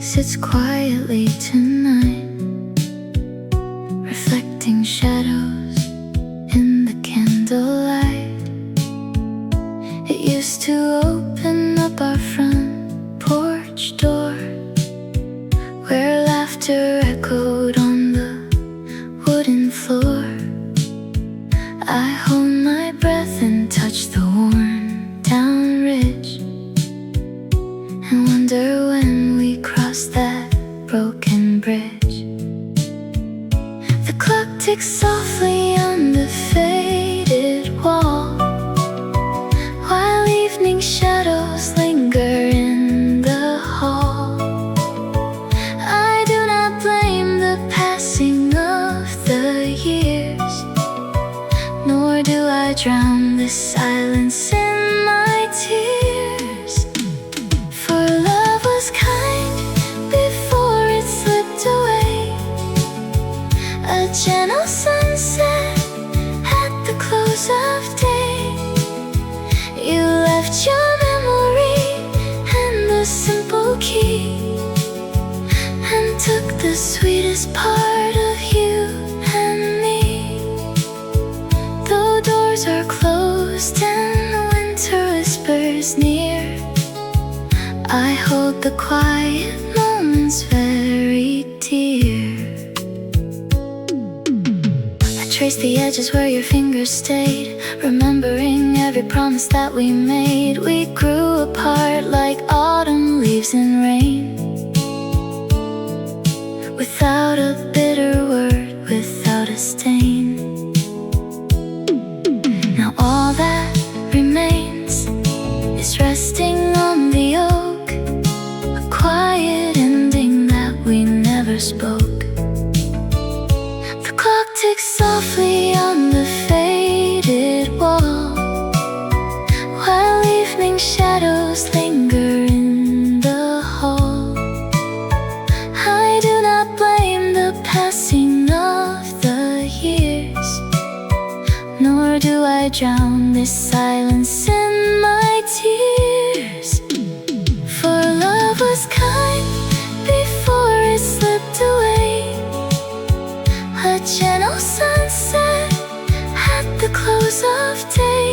sits quietly tonight, reflecting shadows in the candlelight. It used to open up our front porch door, where laughter echoed on the wooden floor. I hold my breath and touch the worn down ridge, and wonder when we cross that broken bridge. The clock ticks softly on the faded wall, while evening shadows linger in the hall. I do not blame the passing of the years, nor do I drown the silence in my tears. For love was kind before it slipped away, a gentle sunset at the close of day. You left your memory and the simple key, and took the sweetest part of you and me. Though doors are closed and winter whispers near, I hold the quiet moments very dear. I trace the edges where your fingers stayed, remembering every promise that we made. We grew apart like autumn leaves in rain, without a bitter word, without a stain. Now all that remains is resting on the oak, a quiet ending that we never spoke. The clock ticks softly on the faded wall, while evening shadows linger in the hall. I do not blame the passing of the years, nor do I drown this silence in my tears. For love was kind before it slipped away, a gentle sunset at the close of day.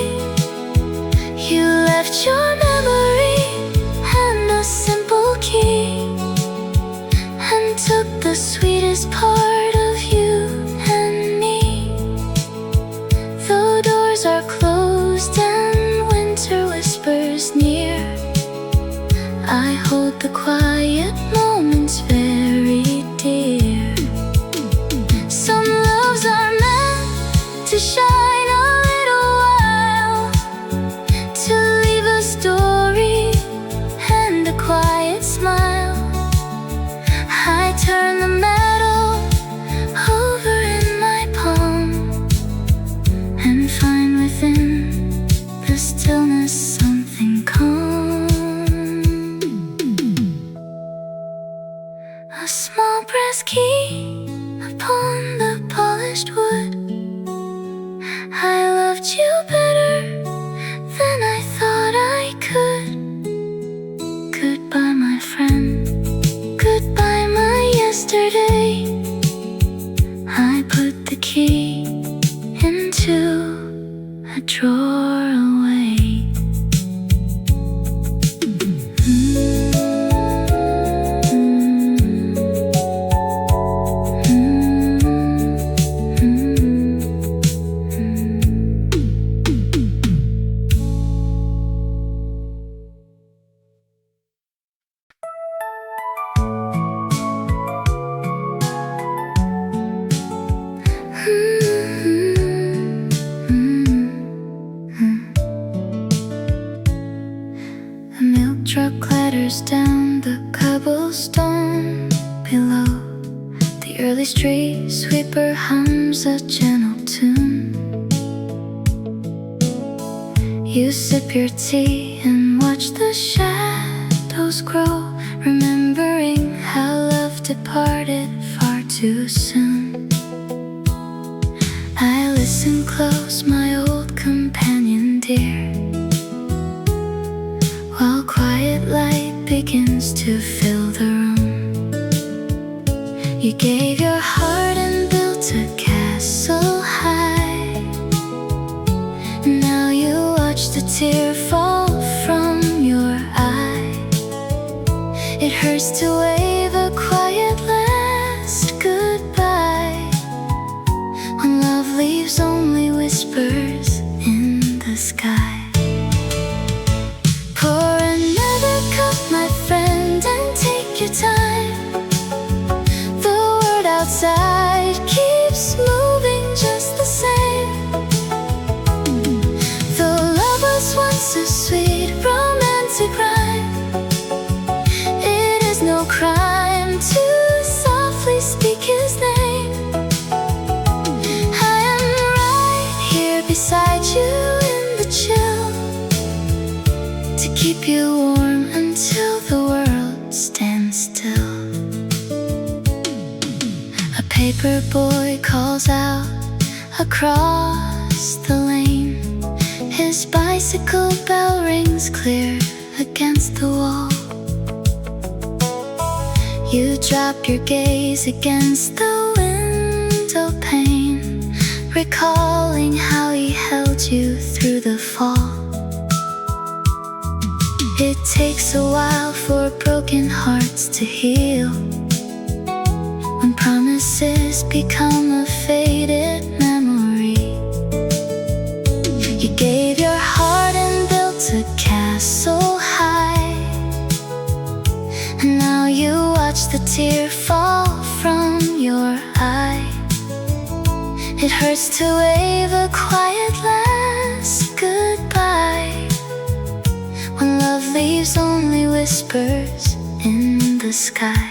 You left your memory and a simple key, and took the sweetest part of you and me. Though doors are closed and winter whispers near, I hold the quiet moments very dear. Some loves are meant to shine a little while, to leave a story and a quiet smile. I turn the metal over in my palm, and find within the stillness something calm. A small brass key upon the polished wood. I loved you better than I thought I could. Goodbye, my friend. Goodbye, my yesterday. I put the key into a drawer away. A milk truck clatters down the cobblestone below. The early street sweeper hums a gentle tune. You sip your tea and watch the shadows grow, remembering how love departed far too soon. I listen close, my old companion dear, while quiet light begins to fill the room. You gave your heart and built a castle high. Now you watch the tear fall from your eye. It hurts to wave a quiet last goodbye when love leaves only whispers in the sky. Pour another cup, my friend, and take your time. The world outside keeps moving just the same. Though love was once a sweet romantic rhyme, it is no crime to softly speak his name. I am right here beside you in the chill, to keep you warm until the world stands still. A paper boy calls out across the lane. His bicycle bell rings clear against the wall. You drop your gaze against the window pane, recalling how he held you through the fall. It takes a while for broken hearts to heal, when promises become a faded memory. You gave your heart and built a castle high, and now you watch the tear fall from your eye. It hurts to wave a quiet last goodbye when love leaves only whispers in the sky.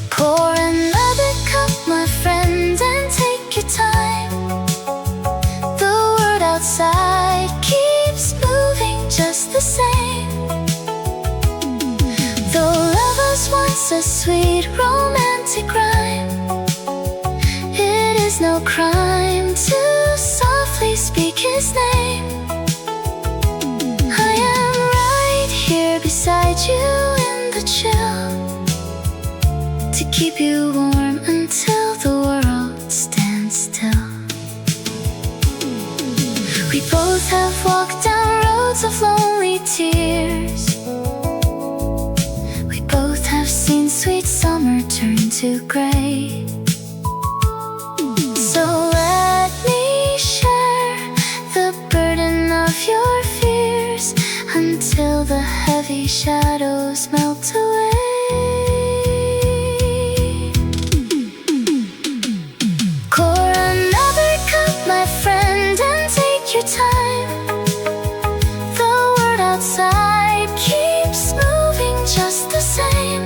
Pour another cup, my friend, and take your time. The world outside keeps moving just the same. Though love was once a sweet romantic rhyme, it is no crime to softly speak his name. I am right here beside you in the chill, to keep you warm until the world stands still. We both have walked down roads of lonely tears. We both have seen sweet summer turn to gray. So let me share the burden of your fears until the heavy shadows melt away. Pour another cup, my friend, and take your time. The world outside keeps moving just the same.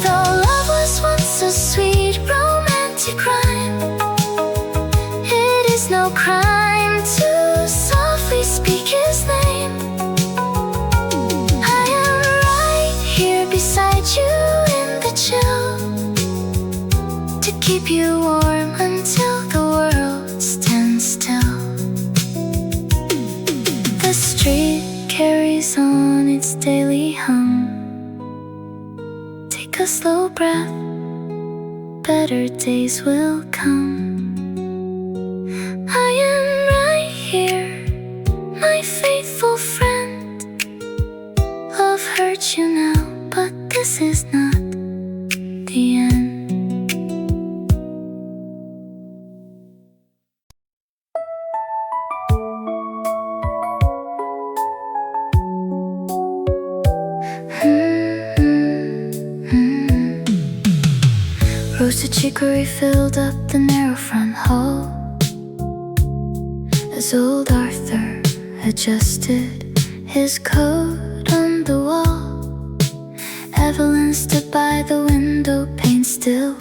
Though love was once a sweet romantic rhyme, it is no crime to softly speak his name. I am right here beside you in the chill, to keep you warm until the world stands still. The street carries on its daily hum. Take a slow breath, better days will come. I am right here, my faithful friend. Love hurts you now, but this is not the end. Roasted chicory filled up the narrow front hall as old Arthur adjusted his coat on the wall. Evelyn stood by the window pane still,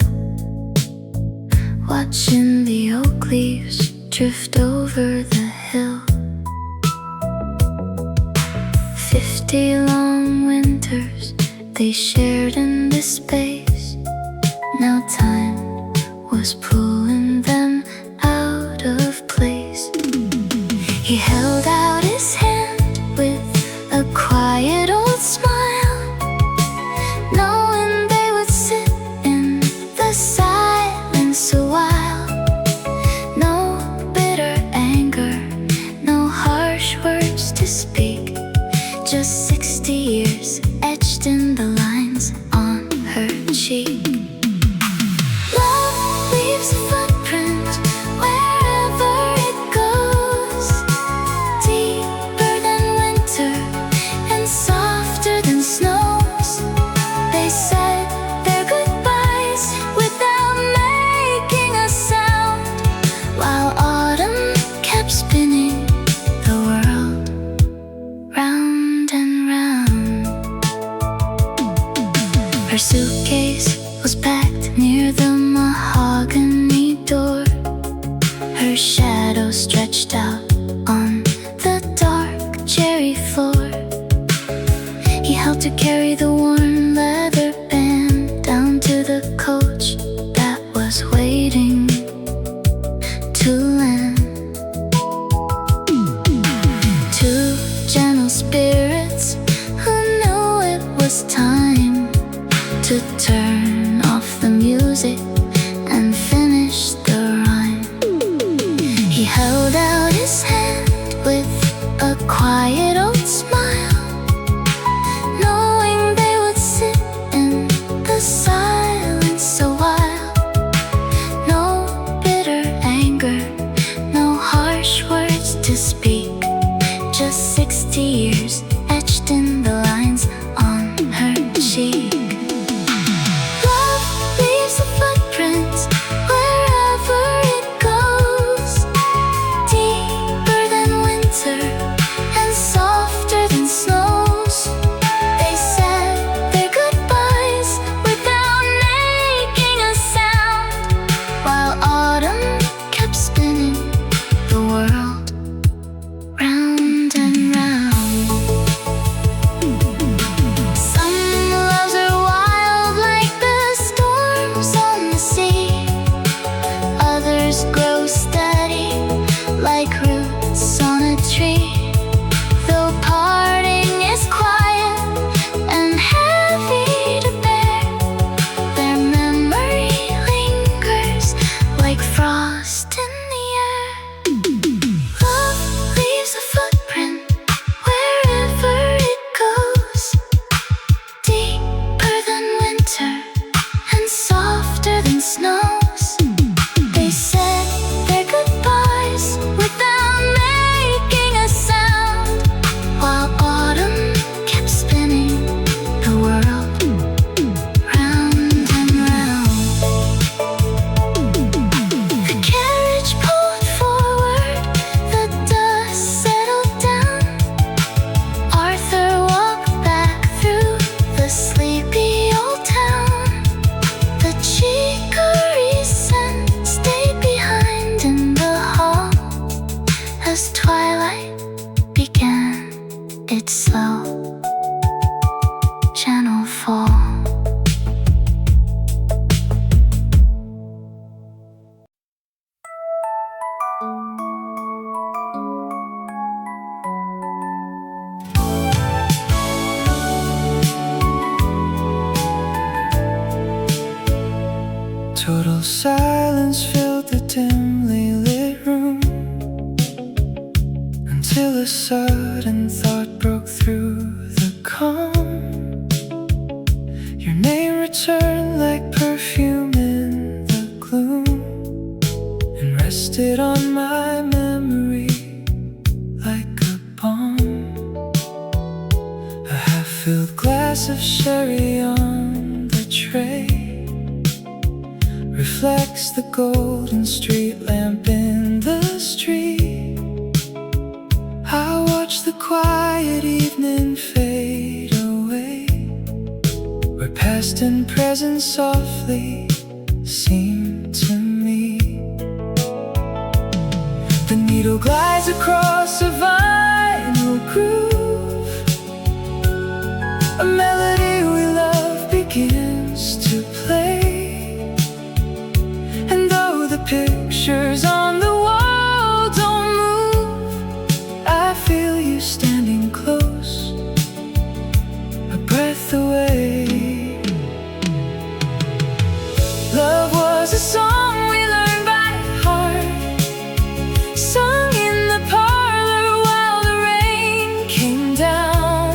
watching the oak leaves drift over the hill. 50 long winters they shared in this space. Now time was pulling them out of place. He held out his hand with a quiet old smile, knowing years etched in the lines on her cheek. Love leaves a footprint wherever it goes, deeper than winter and softer than snows. They said their goodbyes without making a sound, while autumn kept spinning the world round and round. Her suitcase was packed near the mahogany door. Her shadow stretched out on the dark cherry floor. He helped her carry the worn leather band down to the coach that was waiting to land. Two gentle spirits who knew it was time to turn off the music and finish the rhyme. He held out his hand with a quiet old smile, knowing they would sit in the silence a while. No bitter anger, no harsh words to speak, just 60 years etched in the lines on her cheek. Love leaves a footprint wherever it goes, deeper than winter and softer than snows. They said their goodbyes without making a sound, while autumn kept spinning the world round and round. Some loves are wild like the storms on the sea, others grow steady like roots on a tree. Though parting is quiet and heavy to bear, their memory lingers like frost in the air. Love leaves a footprint wherever it goes, deeper than winter and softer than snows. They said their goodbyes without making a sound, while autumn kept spinning the world round and round. The carriage pulled forward, the dust settled down. Arthur walked back through the sleepy old town. The chicory scent stayed behind in the hall as twilight began its slow, gentle fall. Total silence filled the dimly lit room, until a sudden thought broke through the calm. Your name returned like perfume in the gloom, and rested on my memory like a balm. A half-filled glass of sherry on the tray reflects the golden street lamp in the street. I watch the quiet evening fade away, where past and present softly seem to meet. The needle glides across a vinyl groove, a melody we love begins to play. And though the pictures on the wall don't move, I feel you standing close, a breath away. Love was a song we learned by heart, sung in the parlor while the rain came down.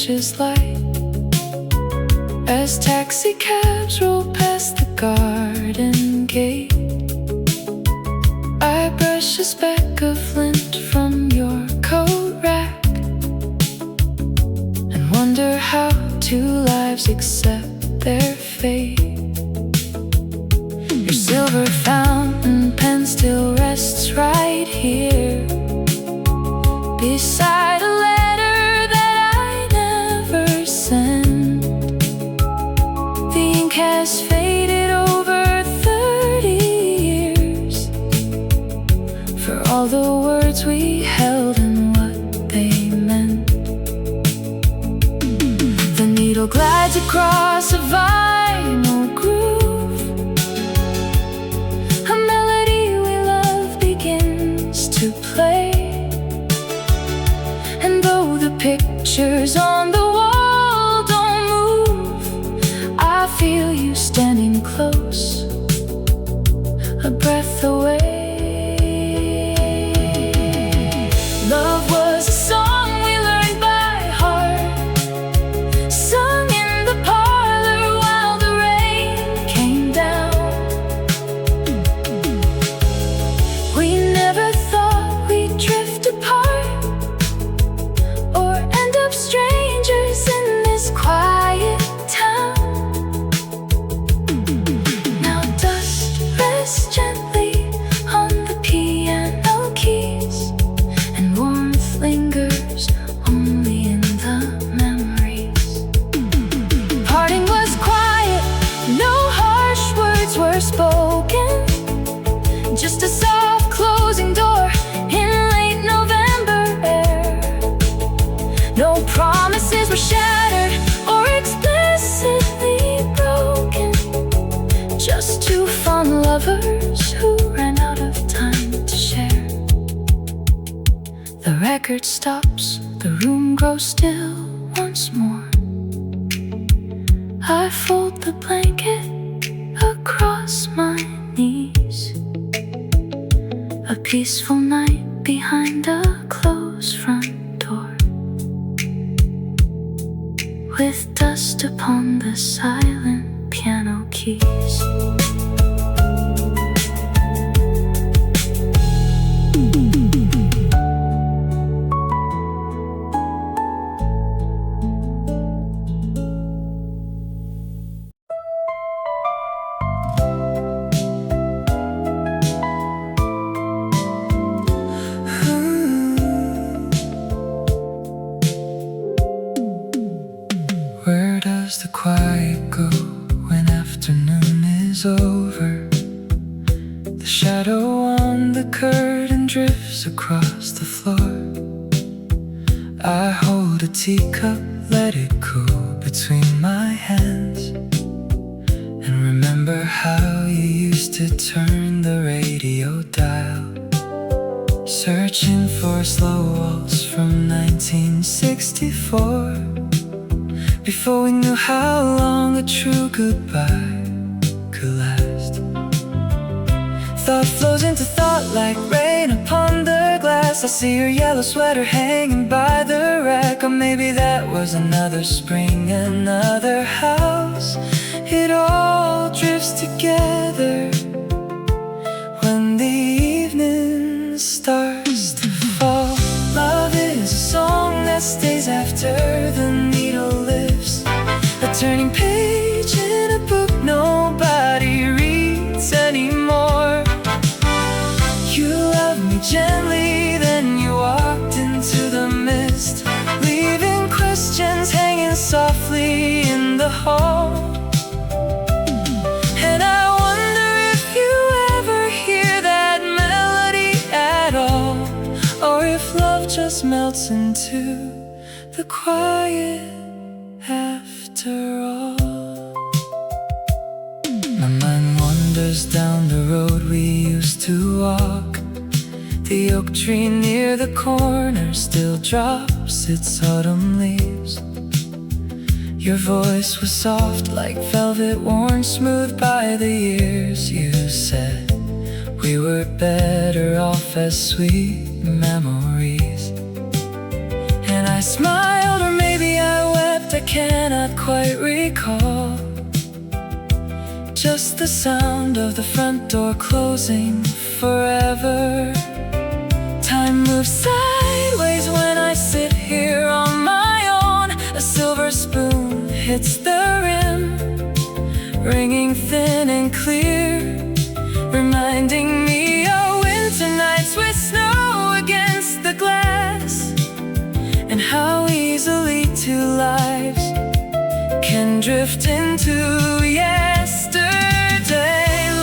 matches light as taxi cabs roll past the garden gate. I brush a speck of lint from your coat rack and wonder how two lives accept their fate. Your silver fountain pen still rests right here beside a letter that I never sent. The ink has faded over 30 years for all the words we held and what they meant. The needle glides across a vinyl groove. A melody we love begins to play. And though the pictures on the wall don't move, I feel you standing close, a breath away. Love was a song we learned by heart, sung in the parlor while the rain came down. We never thought we'd drift apart or end up strangers in this quiet town. Now dust rests gently on the piano keys, and warmth lingers only in the memories. Parting was quiet, no harsh words were spoken, just a soft closing door in late November air. No promises were shattered or explicitly broken, just two fond lovers who ran out of time to share. The record stops, the room grows still once more. I fold the blanket across my knees. A peaceful night behind a closed front door, with dust upon the silent piano keys. Where does the quiet go when afternoon is over? The shadow on the curtain drifts across the floor. I hold a teacup, let it cool between my hands, and remember how you used to turn the radio dial, searching for a slow waltz from 1964. Before we knew how long a true goodbye could last. Thought flows into thought like rain upon the glass. I see your yellow sweater hanging by the rack. Or maybe that was another spring, another house. It all drifts together when the evening starts to fall. Love is a song that stays after the needle lifts, a turning page in a book nobody reads anymore. You loved me gently, then you walked into the mist, leaving questions hanging softly in the hall. And I wonder if you ever hear that melody at all, or if love just melts into the quiet after all. My mind wanders down the road we used to walk. The oak tree near the corner still drops its autumn leaves. Your voice was soft like velvet, worn smooth by the years. You said we were better off as sweet memories, and I smiled, or maybe I left I cannot quite recall. Just the sound of the front door closing forever. Time moves sideways when I sit here on my own. A silver spoon hits the rim, ringing thin and clear, reminding me of winter nights with snow against the glass, and how easily two lives can drift into yesterday.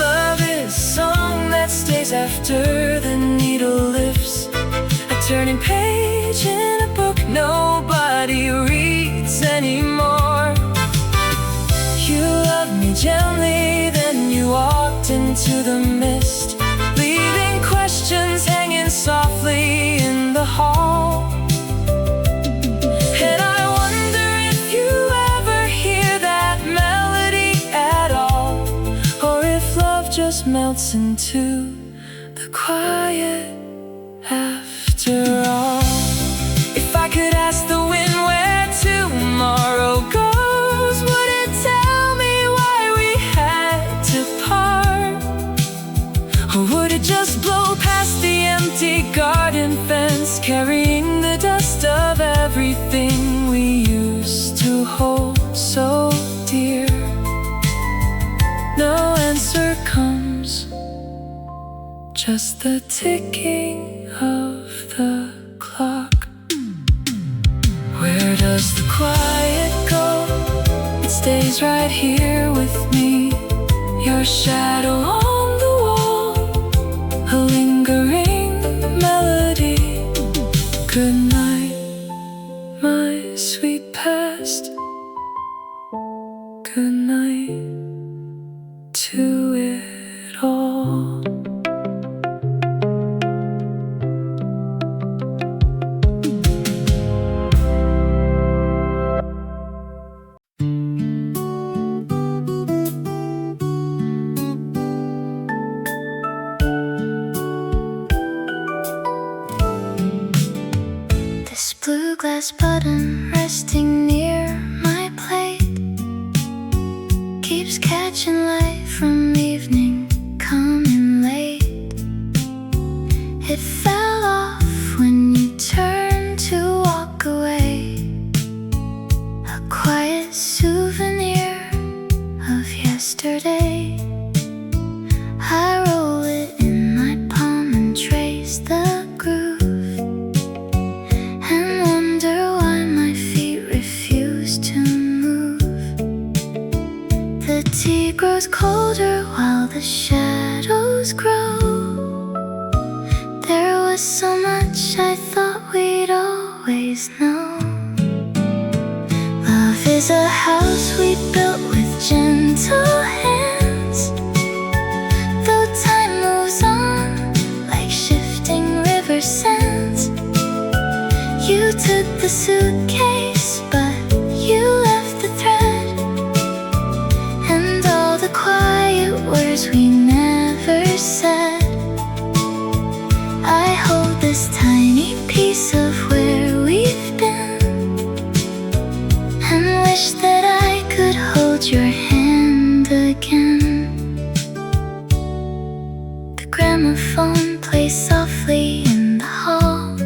Love is a song that stays after the needle lifts, a turning page in a book nobody reads anymore. You loved me gently, then you walked into the mist, leaving questions hanging softly in the hall. And I wonder if you ever hear that melody at all, or if love just melts into the quiet after all. If I could ask the wind where tomorrow goes, would it tell me why we had to part? Or would it just blow past the empty garden fence, carrying the dust of everything we used to hold so dear? No answer comes, just the ticking of the clock. Where does the quiet go? It stays right here with me, your shadow on the wall, a lingering melody. Good night, my sweet past. Good night to it all. This blue glass button resting near my plate keeps catching light from evening coming late. It fell off when you turned to walk away, a quiet souvenir of yesterday. I roll it in my palm and trace the groove, and wonder why my feet refuse to move. The tea grows colder while the shadows grow. There was so much I thought we'd always know. Love is a house we built with gentle hands. Though time moves on like shifting river sands, you took the suitcase, but you left the thread, and all the quiet words we never said. I hold this tiny piece of where we've been, and wish that I could hold your hand again. The gramophone plays softly in the hall,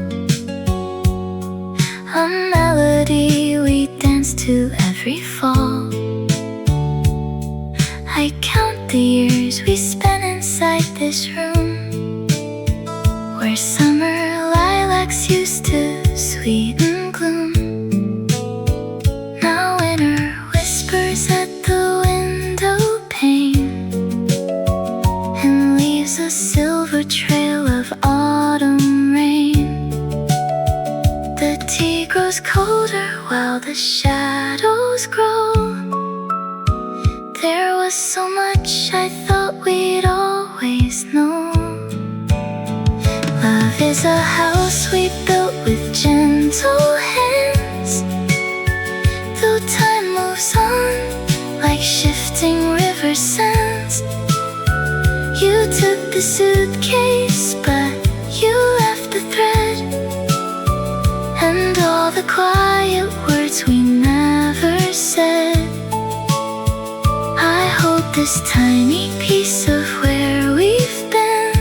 a melody we dance to every fall. I count the years we spent inside this room, where summer lilacs used to sweeten gloom. Now winter whispers at the window pane, and leaves a silver trail of autumn rain. The tea grows colder while the shadows grow. There was so much I thought we'd always know. Love is a house we built with gentle hands. Though time moves on like shifting river sands, you took the suitcase, but you left the thread, and all the quiet words we never this tiny piece of where we've been,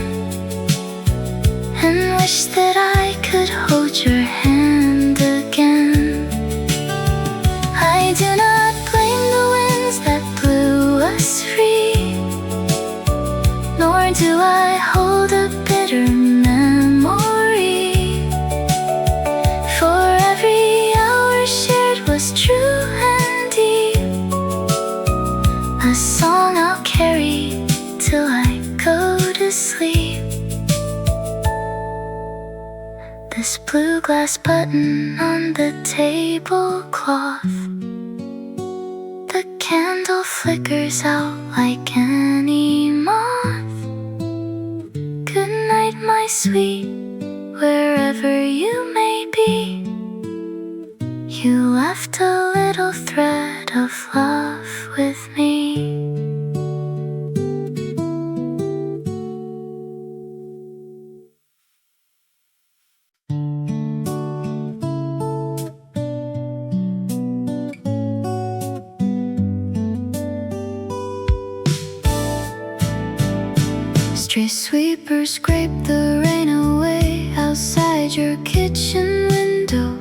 and wish that I could hold your hand again. I do not blame the winds that blew us free, nor do I hold a bitter memory, for every hour shared was true and deep, a song I'll carry till I go to sleep. This blue glass button on the tablecloth, the candle flickers out like any moth. Good night, my sweet, wherever you may be. You left a little thread of love with me. Street sweepers scrape the rain away outside your kitchen window.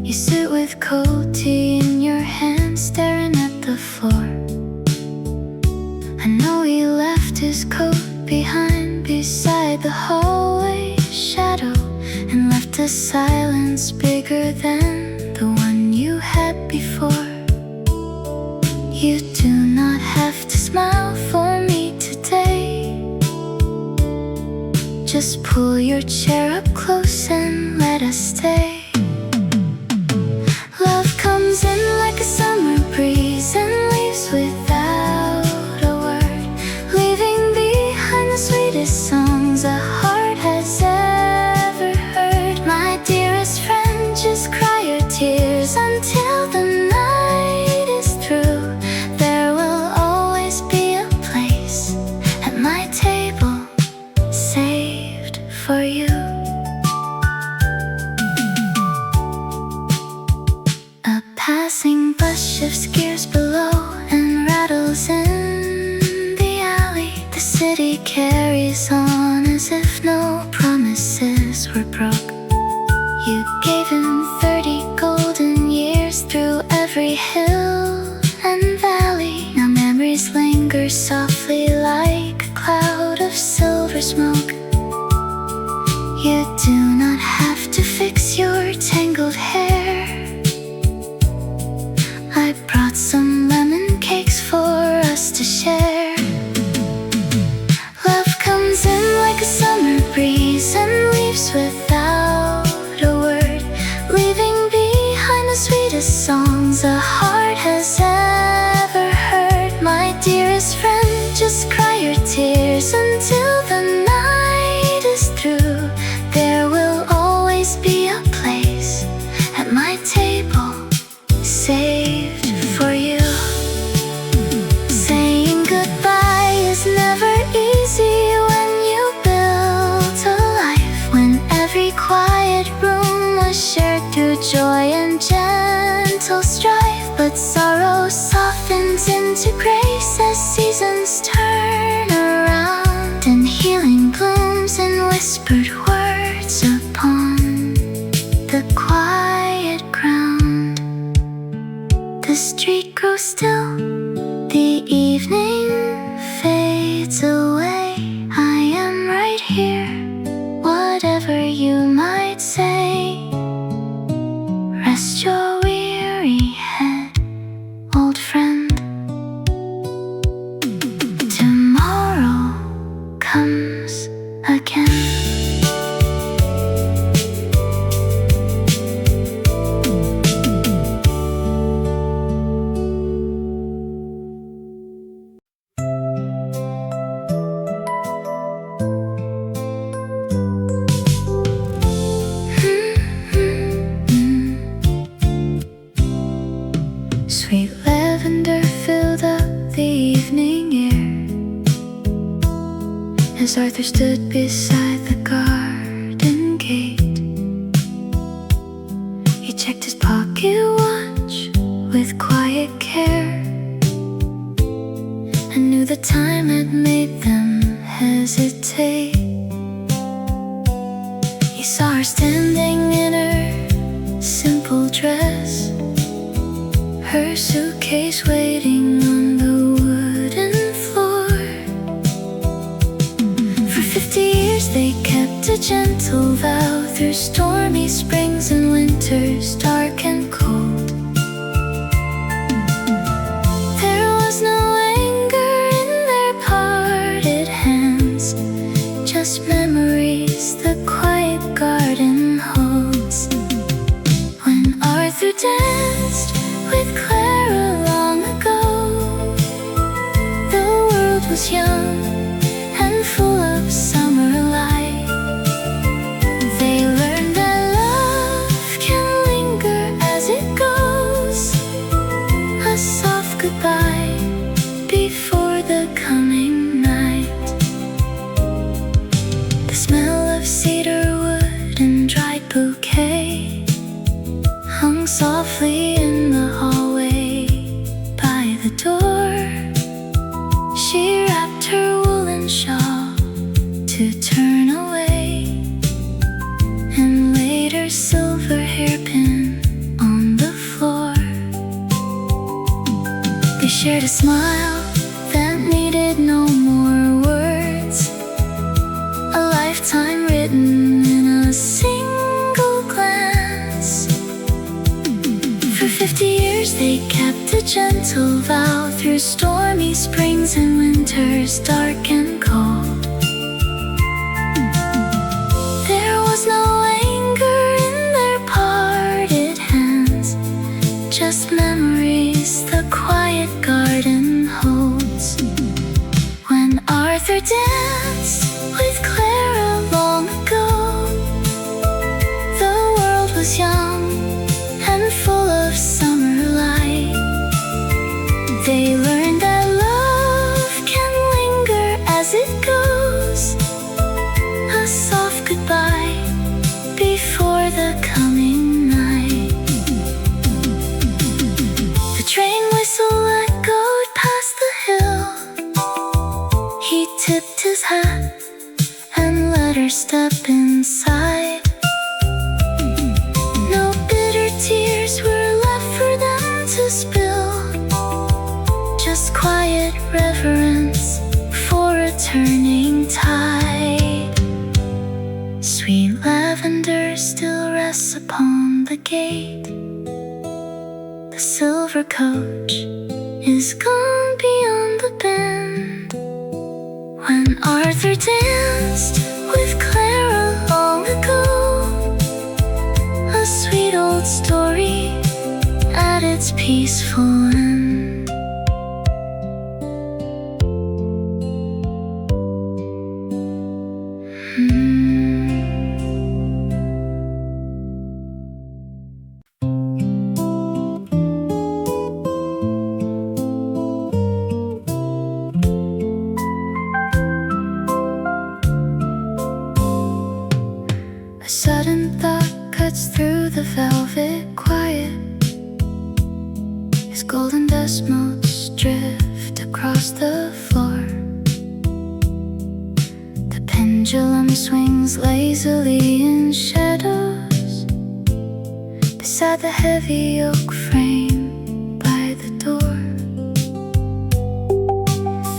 You sit with cold tea in your hand, staring at the floor. I know he left his coat behind beside the hallway shadow, and left a silence bigger than the one you had before. You do not have to smile for me today. Just pull your chair up close and let us stay. Love comes in like a summer breeze and leaves without a word, leaving behind the sweetest songs a heart has ever heard. My dearest friend, just cry your tears until the night is through. There will always be a place at my table saved for you. A passing bus shifts gears below and rattles in the alley. The city carries on as if no promises were broke. You gave him 30 golden years through every hill and valley. Now memories linger softly like a cloud of silver smoke. You do not have to fix your tangled hair. I brought some lemon cakes for us to share. Love comes in like a summer breeze and leaves without a word, leaving behind the sweetest songs a heart has ever heard. My dearest friend, just cry your tears until the night is through. There will always be a place at my table saved for you. Saying goodbye is never easy when you build a life, when every quiet room was shared through joy and gentle strife. But sorrow softens into grace as seasons turn around, and healing blooms in whispered words upon the quiet ground. The street grows still, the evening fades away. I am right here, whatever you might say. Rest your weary head, old friend. Tomorrow comes again. Sweet lavender filled up the evening air as Arthur stood beside the garden gate. He checked his pocket watch with quiet care and knew the time had made them hesitate. He saw her standing in her simple dress, her suitcase waiting on the wooden floor. For 50 years they kept a gentle vow through stormy springs and winters dark and cold. There was no anger in their parted hands, just memories the quiet garden holds. When Arthur danced with Clara long ago, the world was young and full of summer light. They learned that love can linger as it goes, a soft goodbye before the coming night. The smell of cedar wood and dried bouquet hung softly in the hallway by the door. She wrapped her woolen shawl to turn away and laid her silver hairpin on the floor. They shared a smile that needed no more words, a lifetime written in a single glance. For 50 years they kept a gentle vow through stormy springs and winters dark and cold. There was no anger in their parted hands, just memories the quiet garden holds. When Arthur danced with Clara long ago, the world was young and full of summer light. They learned that love can linger as it goes, a soft goodbye before the coming night. The train whistle echoed past the hill. He tipped his hat and let her step inside. No bitter tears were left for them to spill, just quiet reverence for a turning tide. Sweet lavender still rests upon the gate. The silver coach is gone beyond the bend. When Arthur danced with Clara long ago, a sweet old story at its peaceful end. A sudden thought cuts through the velvet quiet as golden dust motes drift across the floor. The pendulum swings lazily in shadows beside the heavy oak frame by the door.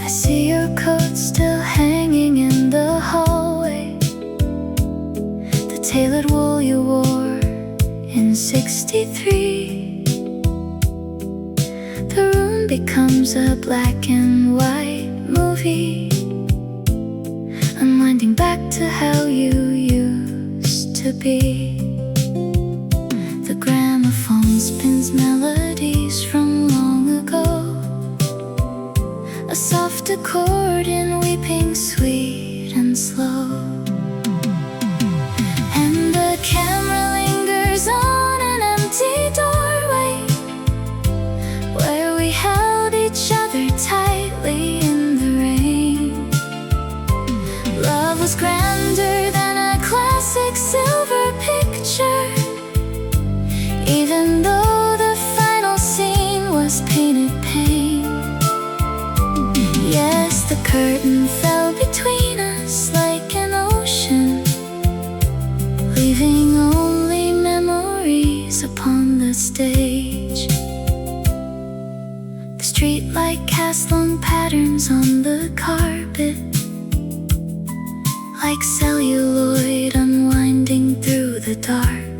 I see your coat still hanging in the hallway, tailored wool you wore in '63. The room becomes a black and white movie, unwinding back to how you used to be. The gramophone spins melodies from long ago, a soft accordion weeping sweet and slow. The camera lingers on an empty doorway where we held each other tightly in the rain. Love was grander than a classic silver picture, even though the final scene was painted pain. Yeah. curtain fell between us like an ocean, leaving only memories upon the stage. The streetlight cast long patterns on the carpet, like celluloid unwinding through the dark.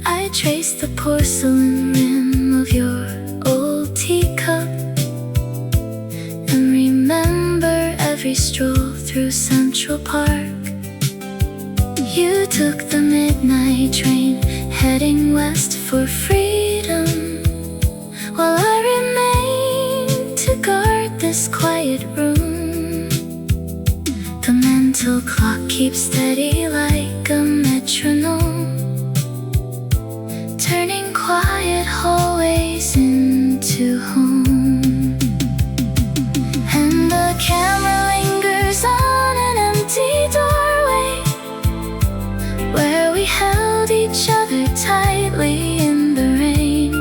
I traced the porcelain rim of your old teacup and remember every stroll through Central Park. You took the midnight train heading west for freedom, while I remained to guard this quiet room. The mental clock keeps steady like a metronome, turning quiet hallways into home. And the camera lingers on an empty doorway, where we held each other tightly in the rain.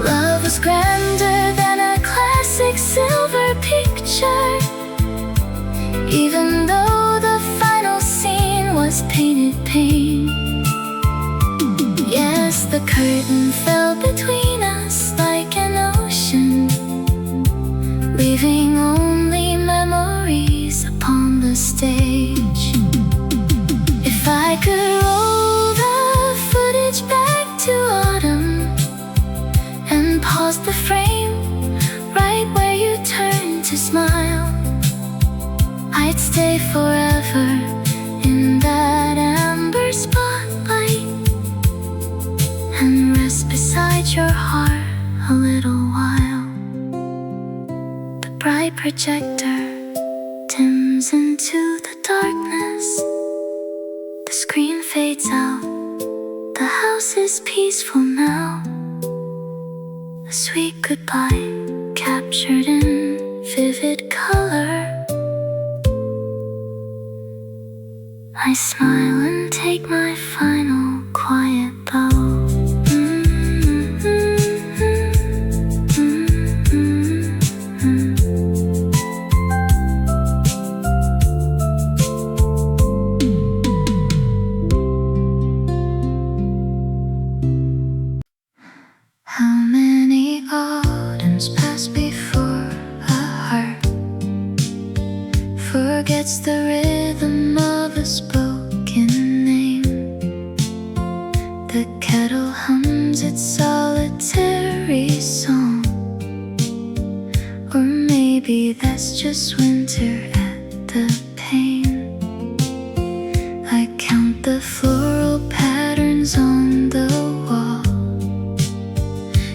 Love was grander than a classic silver picture, even though the final scene was painted pain. Yes, the curtain fell between us like an ocean, leaving only memories upon the stage. If I could roll the footage back to autumn and pause the frame right where you turned to smile, I'd stay forever in that amber spotlight and rest beside your heart a little while. The bright projector dims into the darkness, the screen fades out, the house is peaceful now. A sweet goodbye captured in vivid color. I smile and take my final quiet bow. How many autumns pass before a heart forgets the rhythm of a spoken name? The kettle hums its solitary song, or maybe that's just winter at the pane. I count the floral patterns on the wall.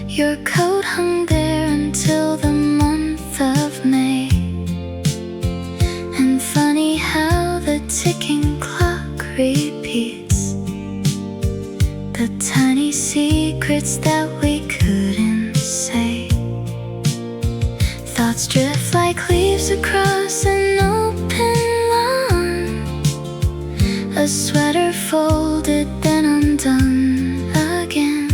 Your coat hung there until the month of May. And funny how the ticking clock repeats the tiny secrets that we couldn't say. Thoughts drift like leaves across an open lawn, a sweater folded then undone again.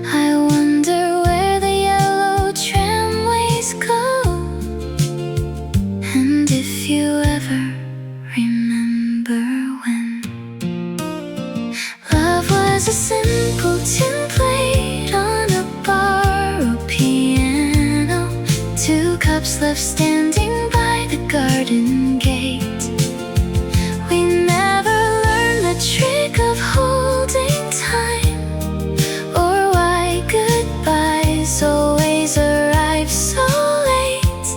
I wonder where the yellow tramways go, and if you ever remember when love was a simple tune played on a borrowed piano, 2 cups left standing by the garden gate. We never learned the trick of holding time, or why goodbyes always arrive so late.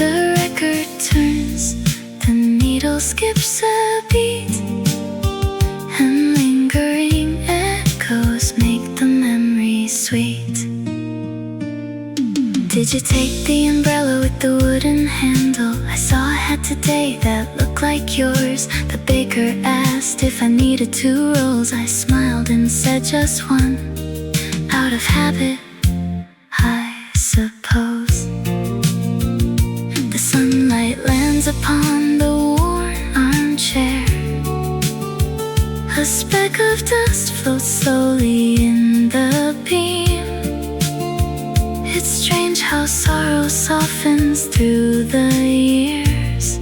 The record turns, the needle skips a beat, and lingering echoes make the memories sweet. Did you take the umbrella with the wooden handle? I saw a hat today that looked like yours. The baker asked if I needed 2 rolls. I smiled and said just 1, out of habit, I suppose. The sunlight lands upon the worn armchair, a speck of dust floats slowly in the beam. It's strange how sorrow softens through the years,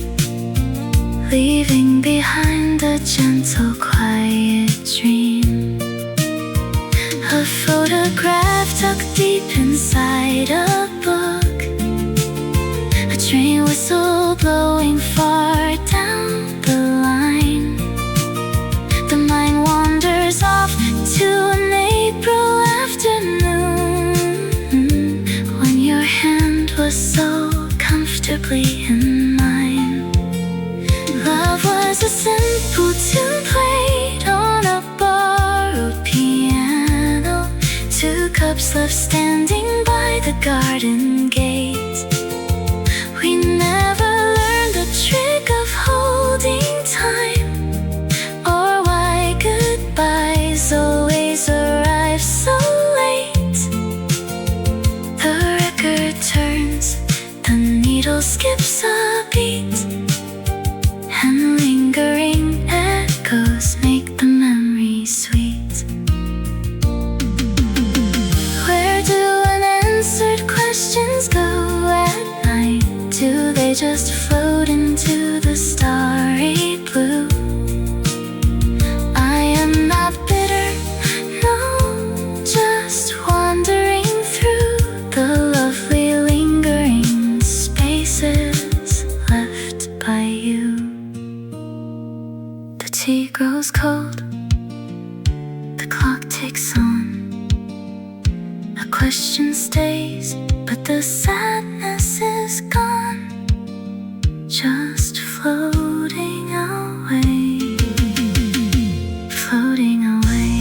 leaving behind a gentle, quiet dream. A photograph tucked deep inside a book, a train whistle blowing far down the line. The mind wanders off to an April afternoon, when your hand was so comfortably in mine. Love was a simple tune played on a borrowed piano, two cups left standing by the garden gate. We never learned the trick of holding time, or why goodbyes always arrive so late. The record turns, the needle skips a beat, and lingering echoes make the memory sweet. Where do unanswered questions go at night? Do they just float into the starry blue? I am not bitter, no, just wandering through the lovely lingering spaces left by you. The tea grows cold, the clock ticks on. A question stays, but the sadness is gone, just floating away, floating away.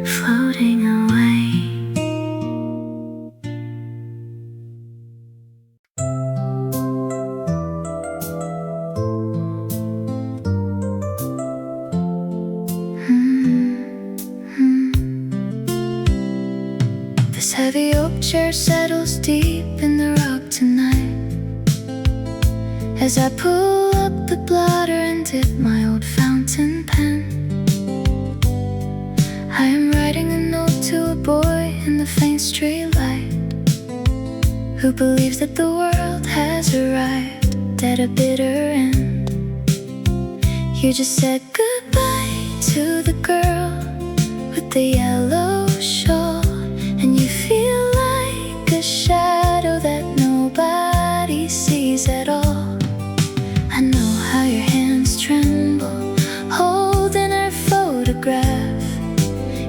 Floating away. This heavy oak chair settles deep in the rock tonight, as I pull up the blotter and dip my old fountain pen. I am writing a note to a boy in the faint street light, who believes that the world has arrived at a bitter end. You just said goodbye to the girl with the yellow shawl, and you feel like a shadow that nobody sees at all. I know how your hands tremble, holding her photograph.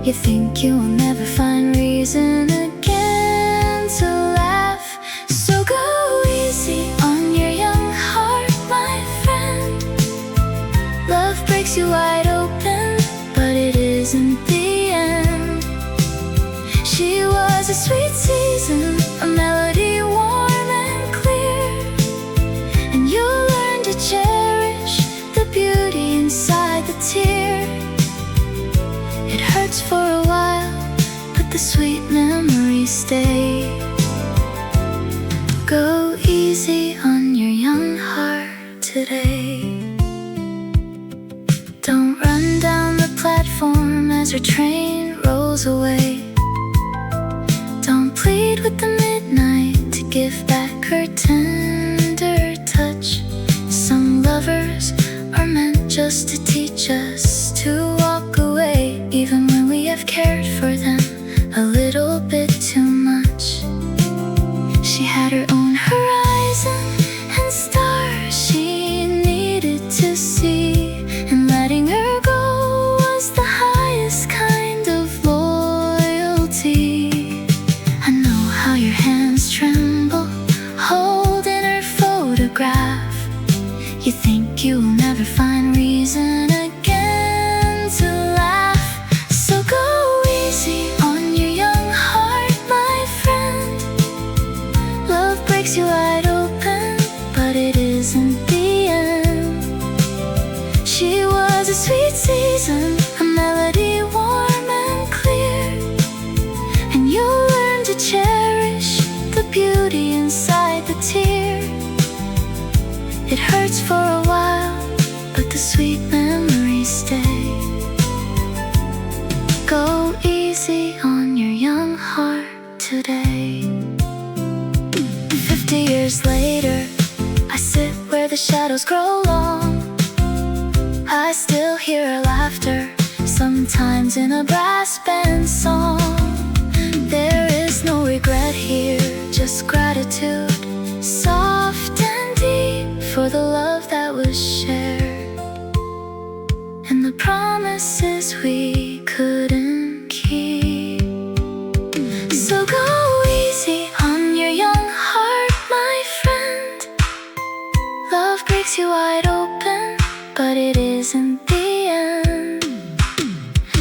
You think you will never find reason again to laugh. So go easy on your young heart, my friend. Love breaks you wide open, but it isn't the end. She was a sweet season, a melody warm and clear, and you'll learn to cherish the beauty inside the tear. It hurts for a while, but the sweet memories stay. Go easy on your young heart today. Don't run down the platform as her train rolls away. Don't plead with the midnight to give back her tender touch. Some lovers are meant just to teach us to walk away, even when we have cared for them a little bit too much. She had her own horizon and stars she needed to see, and letting her go was the highest kind of loyalty. I know how your hands tremble, holding her photograph. You think you will never find reason again to laugh. So go easy on your young heart, my friend. Love breaks you wide open, but it isn't the end. She was a sweet season, a melody warm and clear, and you'll learn to cherish the beauty inside the tear. It hurts for a while, but the sweet memories stay. Go easy on your young heart today. 50 years later, I sit where the shadows grow long. I still hear her laughter, sometimes in a brass band song. There is no regret here, just gratitude, soft and deep, for the love that was shared, and the promises we couldn't keep. So go easy on your young heart, my friend. Love breaks you wide open, but it isn't the end.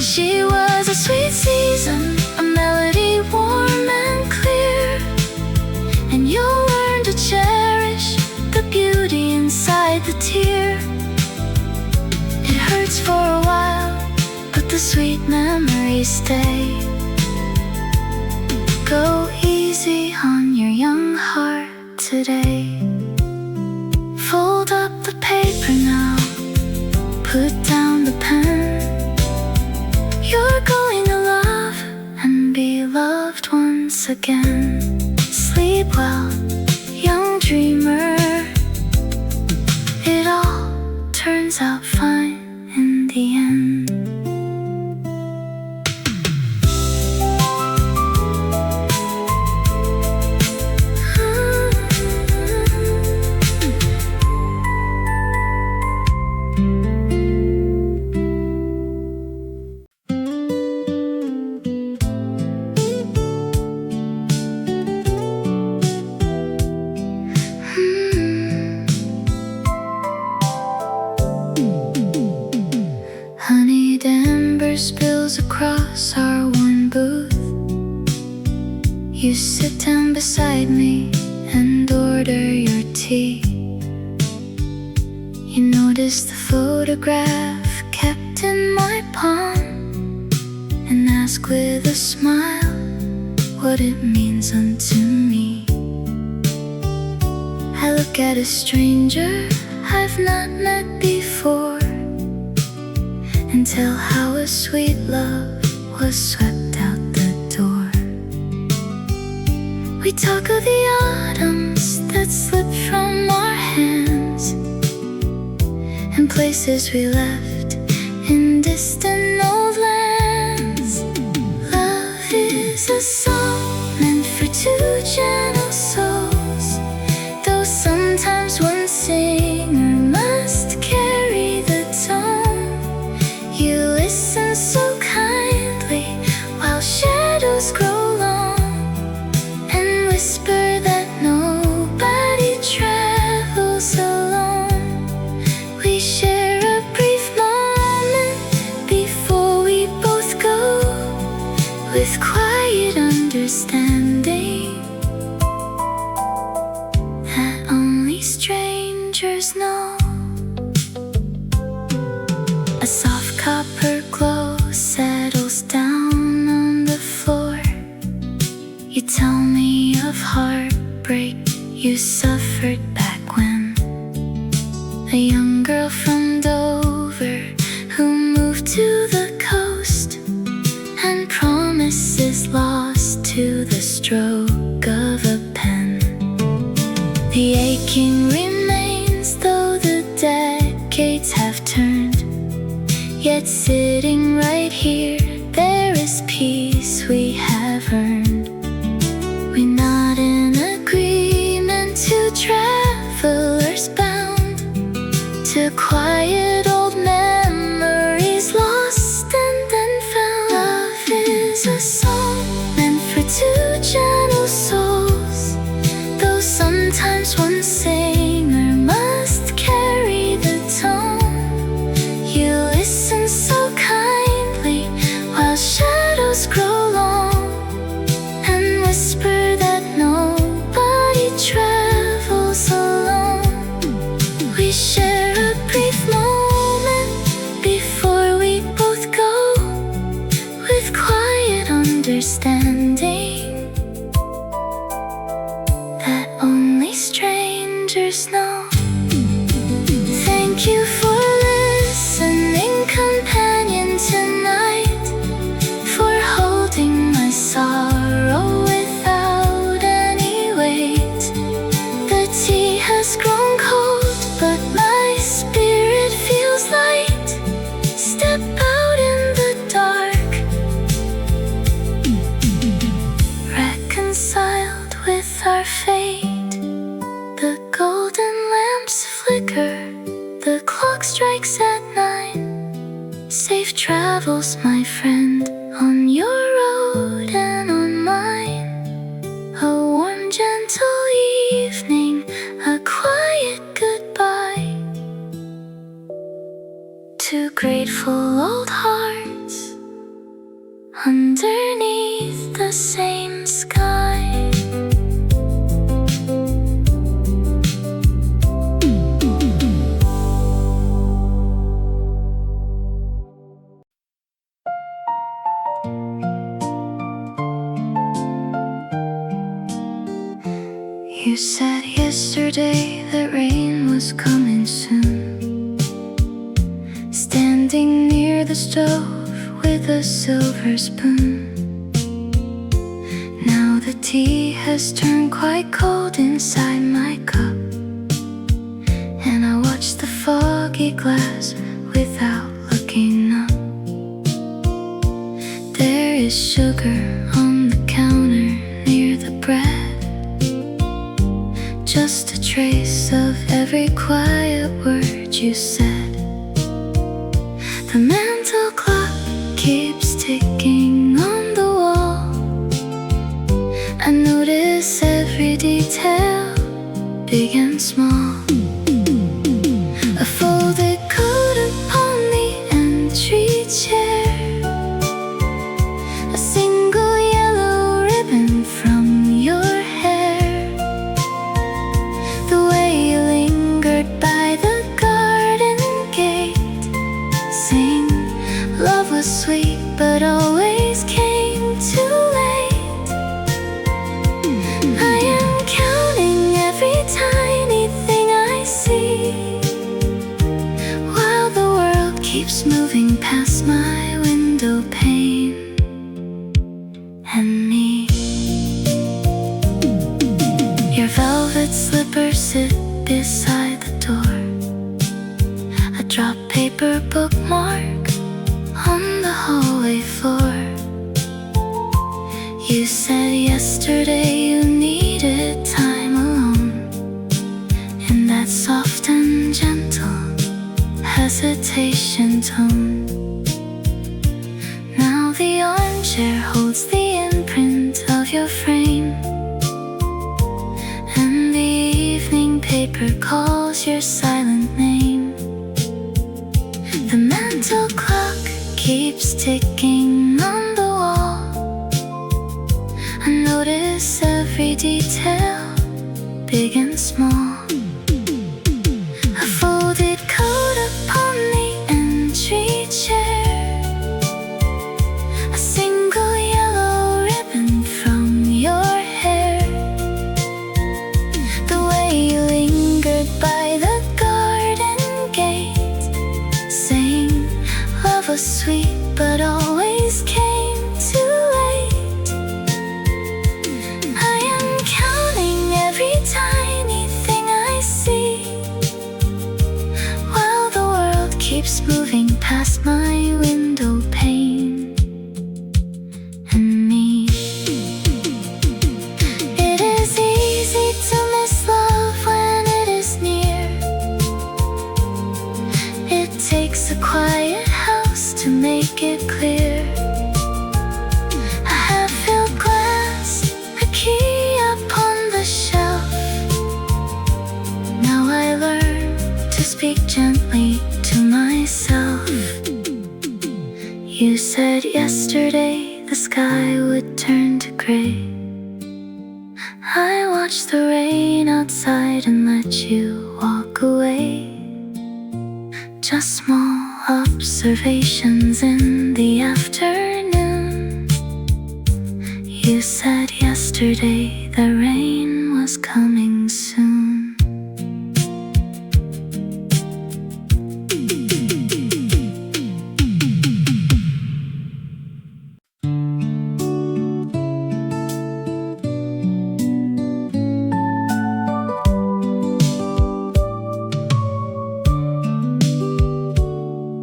She was a sweet season, a melody warm and clear, and you'll learn to cherish the beauty inside the tear. It hurts for a while, but the sweet memories stay. Go easy on your young heart today. Fold up the paper now, put down the pen. You're going to love and be loved once again. Sleep well, young dreamer. It all turns out fine in the end. Honeyed amber spills across our worn booth. You sit down beside me and order your tea. You notice the photograph kept in my palm and ask with a smile what it means unto me. I look at a stranger I've not met before and tell how a sweet love was swept out the door. We talk of the autumns that slipped from our hands and places we left in distant old lands. Love is a song meant for two gentle souls, though sometimes one singer must carry the tone. You listen so kindly while shadows grow long and whisper that nobody travels alone. We share a brief moment before we both go, with quiet understanding that only strangers know. A soft copper glow settles down on the floor. You tell me of heartbreak you suffered back when, a young girl from Dover who moved to the coast, and promises lost to the stroke of a pen. The aching remains though the decades have turned, yet sitting right here, there is peace we have earned. We nod in agreement to travelers bound to quiet old memories lost and then found. Love is a song meant for two gentle souls, though sometimes one singer must carry the tone. You listen so kindly while shadows grow long and whisper that nobody travels alone. We share a brief moment before we both go, with quiet understanding that only strangers know. sticker. The clock strikes at 9. Safe travels, my friend, on your road and on mine. A warm, gentle evening, a quiet goodbye. Two grateful old hearts underneath the same sky. You said yesterday that rain was coming soon. Standing near the stove with a silver spoon. Now the tea has turned quite cold inside my cup, and I watch the foggy glass without looking up. There is sugar on the counter near the bread, just a trace of every quiet word you said. The mantel clock keeps ticking on the wall. I notice every detail, big and small. A folded coat upon the entry chair, a single yellow ribbon from your hair, the way you lingered by the garden gate, saying love was sweet but always came too late. I am counting every tiny thing I see, while the world keeps moving past my window pane and me. Your velvet slippers sit beside the door, a drop paper bookmark on the hallway floor. You said yesterday you needed time alone, in that soft and gentle hesitation tone. Now the armchair holds the imprint of your frame, and the evening paper calls your silent name. The mantel clock keeps ticking on the wall. I notice every detail, big and small. A folded coat upon the entry chair, a single yellow ribbon from your hair, the way you lingered by the garden gate, saying love was sweet but always came too late. I am counting every tiny thing I see, while the world keeps moving past my window pane and me. It is easy to miss love when it is near. It takes a quiet house to make it clear. A half-filled glass, a key upon the shelf. Now I learn to speak gently to myself. You said yesterday the sky would turn to gray. I watched the rain outside and let you walk away. Just small observations in the afternoon. You said yesterday the rain was coming soon.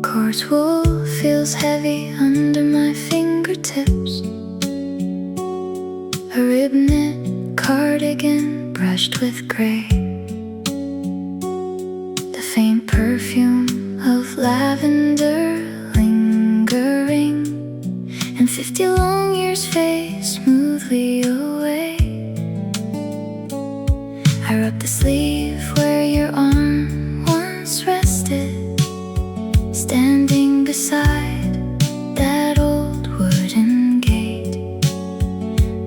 Coarse wool feels heavy under my fingertips. A rib knit cardigan brushed with gray. perfume of lavender lingering, and 50 long years fade smoothly away. I rub the sleeve where your arm once rested, standing beside that old wooden gate.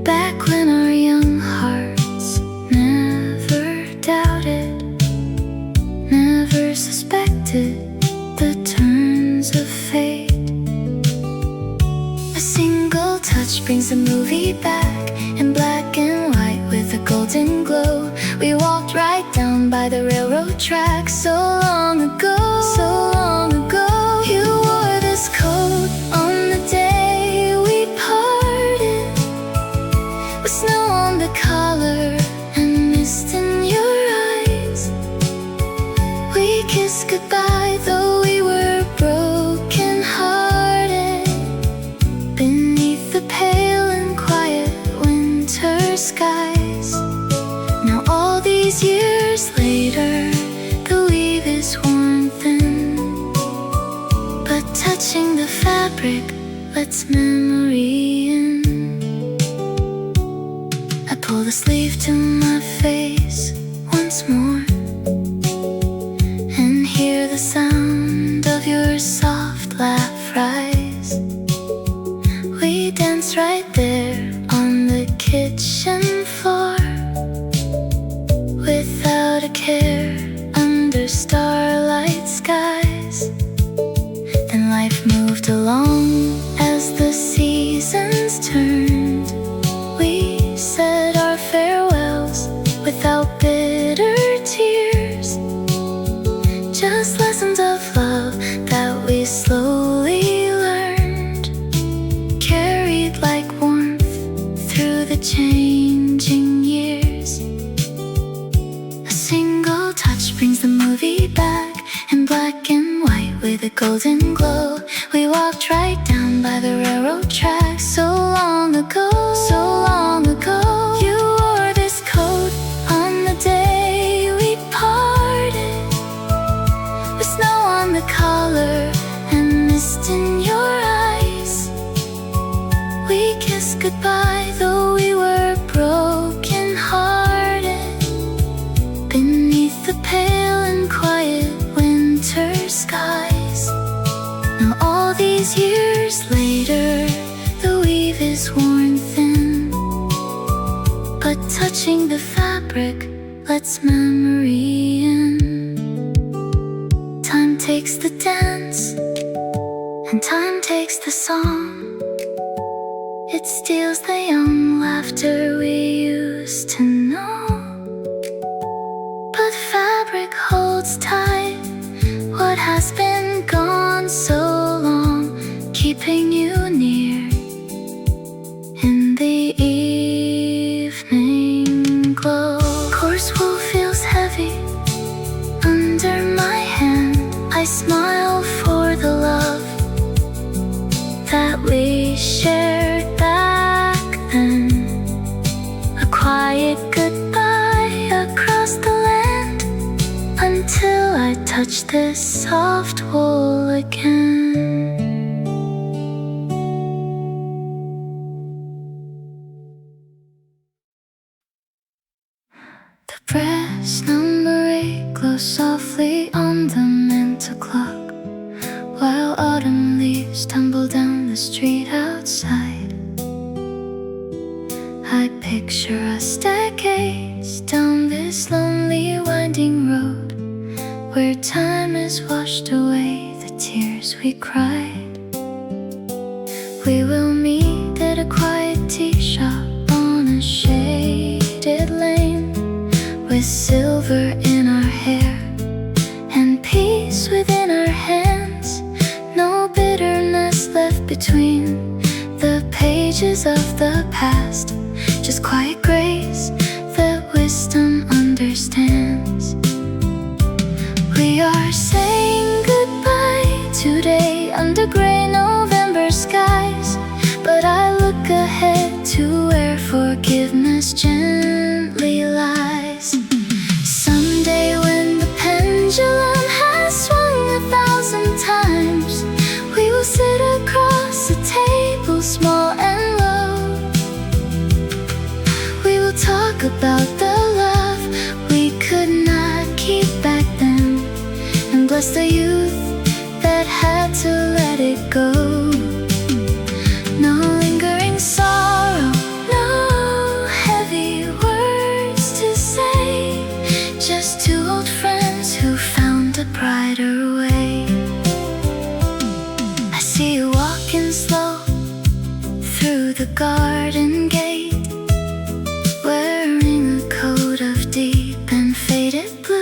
Back when our young hearts never doubted, never suspected the turns of fate. A single touch brings the movie back in black and white with a golden glow. We walked right down by the railroad track so long ago, so long ago. You wore this coat on the day we parted, with snow on the collar and mist in your eyes. We kissed goodbye though we were broken hearted, beneath the pale and quiet winter skies. Now all these years later, the weave is worn thin, but touching the fabric lets memory in. I pull the sleeve to my face once more and hear the sound of your soft laugh rise. We danced right there on the kitchen floor, without a care, under starlight skies. Then life moved along as the seasons turned. We said our farewells without bitter tears, just lessons of love that we slowly learned, carried like warmth through the changing years. A single touch brings the movie back in black and white with a golden glow. We walked right down by the railroad track so long ago, so long ago. You wore this coat on the day we parted, with snow on the collar and mist in your eyes. We kissed goodbye though we were broken hearted, beneath the pale and quiet winter skies. Now all these years later, the weave is worn thin, but touching the fabric lets memory in. Time takes the dance, and time takes the song. It steals the young laughter we used to know, but fabric holds tight what has been gone so long, keeping you near in the evening glow. Coarse wool feels heavy under my hand. I smile for the love that we shared back then. A quiet goodbye across the land, until I touch this soft wool again. The brass number 8 glows softly on the mantel clock, while autumn leaves tumble down the street outside. I picture us decades down this lonely winding road, where time has washed away the tears we cried. We will meet at a quiet tea shop on a shaded lane, with silver in our hair and peace within our hands. No bitterness left between the pages of the past, just quiet grace that wisdom understands. We are saying goodbye today under gray November skies, but I look ahead to where forgiveness gently lies. Someday when the pendulum has bless the youth that had to let it go. No lingering sorrow, no heavy words to say, just two old friends who found a brighter way. I see you walking slow through the garden gate, wearing a coat of deep and faded blue.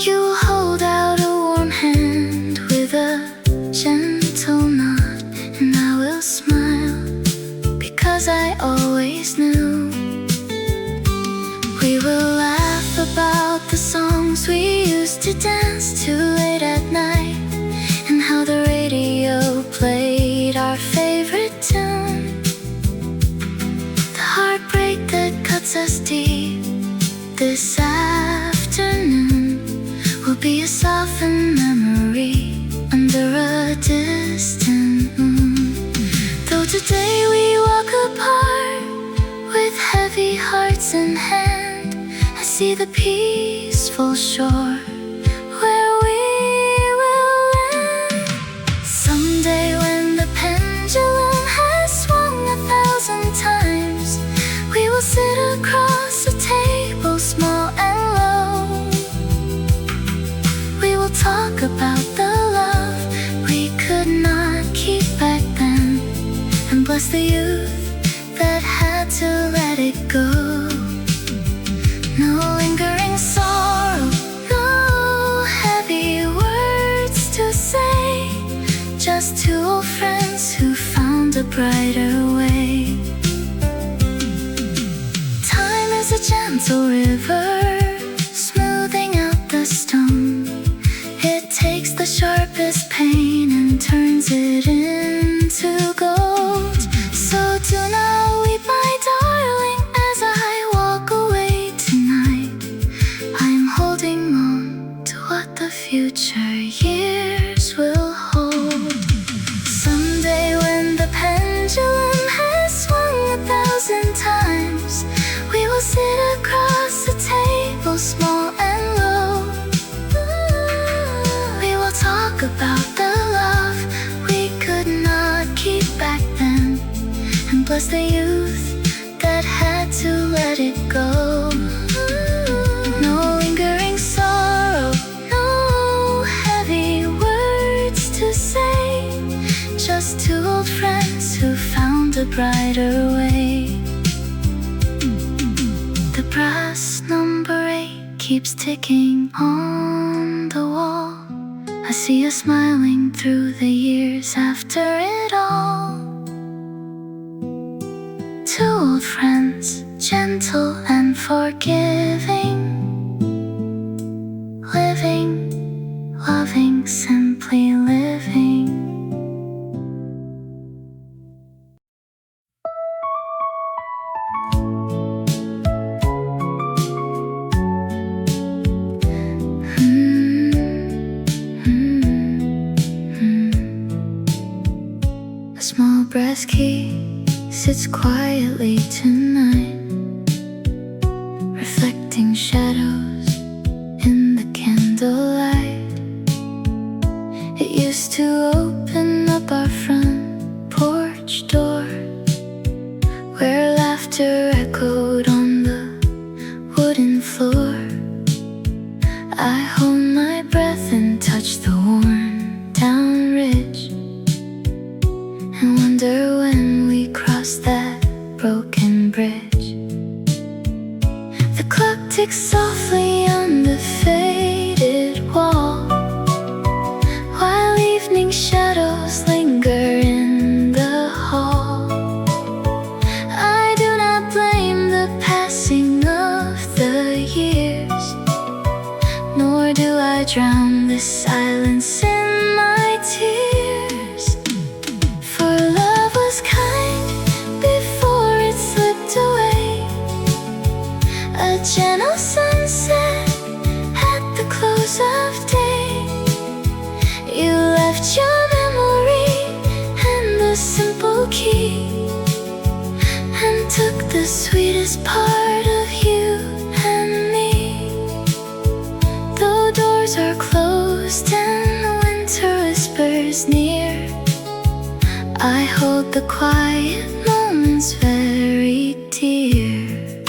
You hold out a warm hand with a gentle nod, and I will smile because I always knew. We will laugh about the songs we used to dance to late at night, and how the radio played our favorite tune. The heartbreak that cuts us deep this afternoon will be a softened memory under a distant moon. Though today we walk apart with heavy hearts in hand, I see the peaceful shore where we will land. Someday when the pendulum has swung 1,000 times, we will sit across a table small and low. We will talk about the love we could not keep back then, and bless the youth that had to let it go. No lingering sorrow, no heavy words to say, just two old friends who found a brighter way. Time is a gentle river, smoothing out the stone. It takes the sharpest pain and turns it into gold. So do not weep, my darling, as I walk away tonight. I'm holding on to what the future years will hold. Someday when the pendulum has swung 1,000 times, we will sit across the table small and low. We will talk about the love we could not keep back then, and bless the youth that had to let it go. No lingering sorrow, no heavy words to say, just two old friends who found a brighter way. The brass number 8 keeps ticking on the wall. I see us smiling through the years after it all. Two old friends, gentle and forgiving, living, loving, simply living. A small brass key sits quietly tonight, reflecting shadows in the candlelight. It used to open up our front porch door, where laughter echoed on the wooden floor. I hold my breath and touch the worn down ridge, and wonder when we cross that broken bridge. The clock ticks softly on the faded wall, while evening shadows linger in the hall. I do not blame the passing of the years, nor do I drown this silence in my tears. For love was kind before it slipped away, a gentle sunset at the close of day. You left your memory and the simple key, and took the sweetest part of you and me. Though doors are closed and winter whispers near. I hold the quiet moments very dear.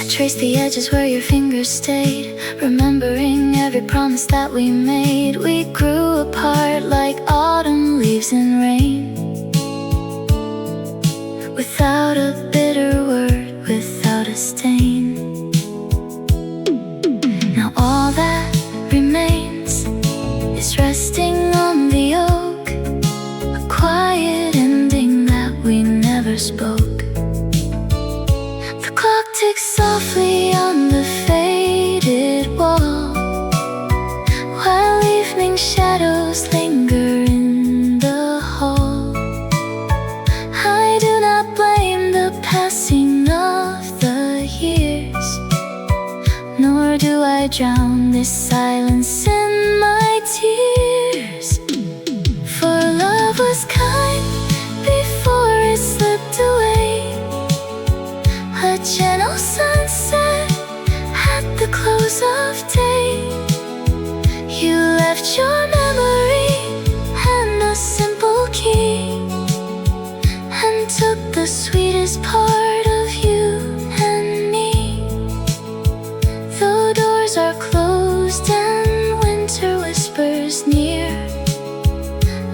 I trace the edges where your fingers stayed, remembering every promise that we made. We grew apart like autumn leaves in rain, without a bitter word, without a stain. Now all that remains is resting on the oak, a quiet ending that we never spoke. The clock ticks softly on the faded wall, while evening shadows linger in the hall. I do not blame the passing of the years, nor do I drown this silence in my tears. For love was kind before it slipped away, a gentle sunset at the close of day. You left your memory and a simple key, and took the sweetest part of you and me. Though doors are closed and winter whispers near,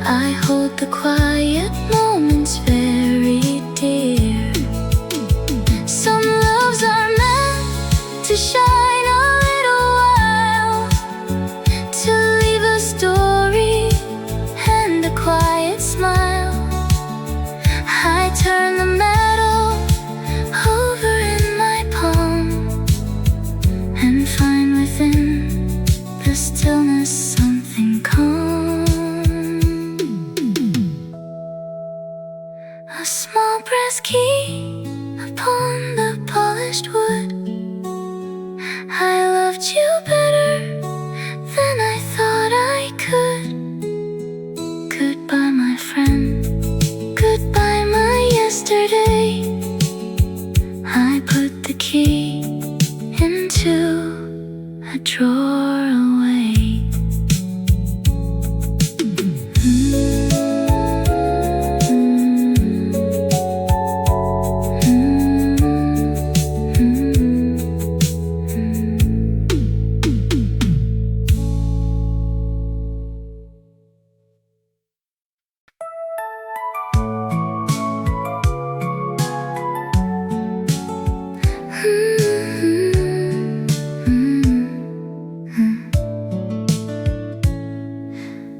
I hold the quiet moments very dear. Some loves are meant to shine a little while, to leave a story and a quiet smile. I turn the metal over in my palm, and find within the stillness something calm. A small brass key upon the polished wood. I loved you better than I thought I could. Goodbye, my friend. Goodbye, my yesterday. I put the key into a drawer away.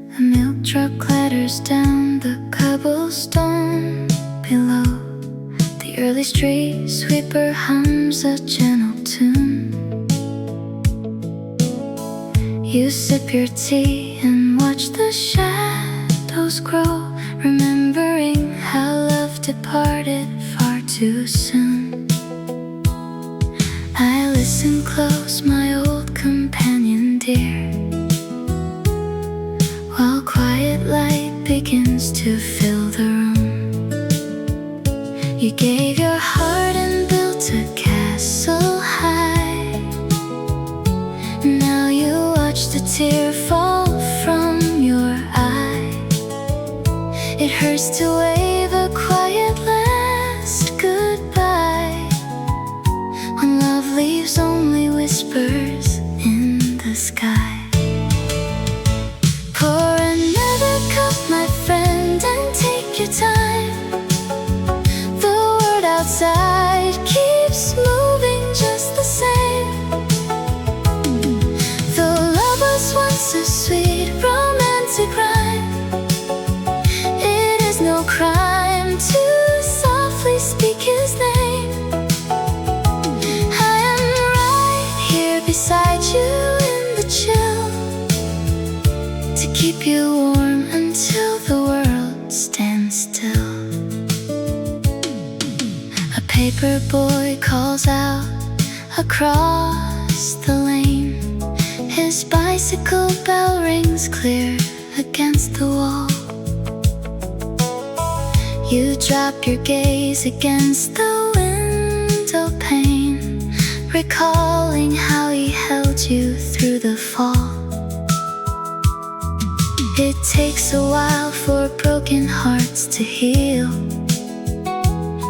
A milk truck clatters down the cobblestone below. The early street sweeper hums a gentle tune. You sip your tea and watch the shadows grow, remembering how love departed far too soon. I listen close, my old companion dear, while quiet light begins to fill the room. You gave your heart and built a castle high. Now you watch the tear fall from your eye. It hurts to wave a quiet last goodbye, when love leaves only whispers in the sky. Pour another cup, my friend, and take your time. The world outside keeps moving just the same. Though love was once a sweet romantic rhyme, it is no crime to softly speak his name. I am right here beside you in the chill, to keep you warm until the world stands still. A paper boy calls out across the lane. His bicycle bell rings clear against the wall. You drop your gaze against the window pane, recalling how he held held you through the fall. It takes a while for broken hearts to heal,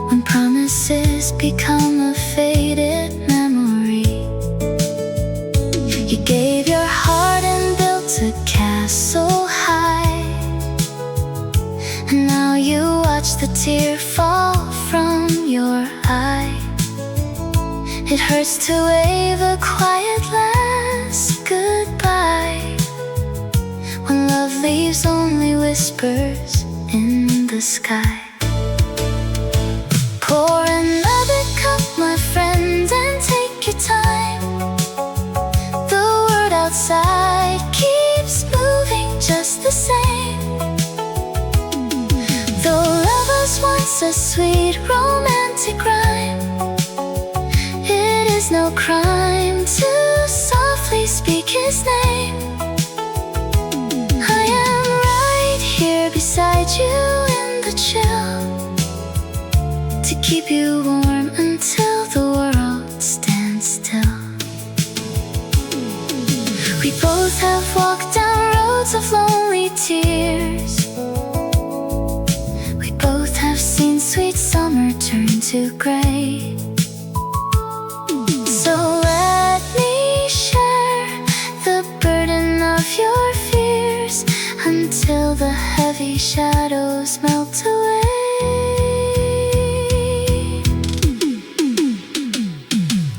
when promises become a faded memory. You gave your heart and built a castle high, and now you watch the tear fall from your eye. It hurts to wave a quiet last goodbye, when love leaves only whispers in the sky. Pour another cup, my friend, and take your time. The world outside keeps moving just the same. Though love was once a sweet romantic rhyme, it is no crime to softly speak his name. I am right here beside you in the chill, to keep you warm until the world stands still. We both have walked down roads of lonely tears. We both have seen sweet summer turn to gray. So let me share the burden of your fears, until the heavy shadows melt away.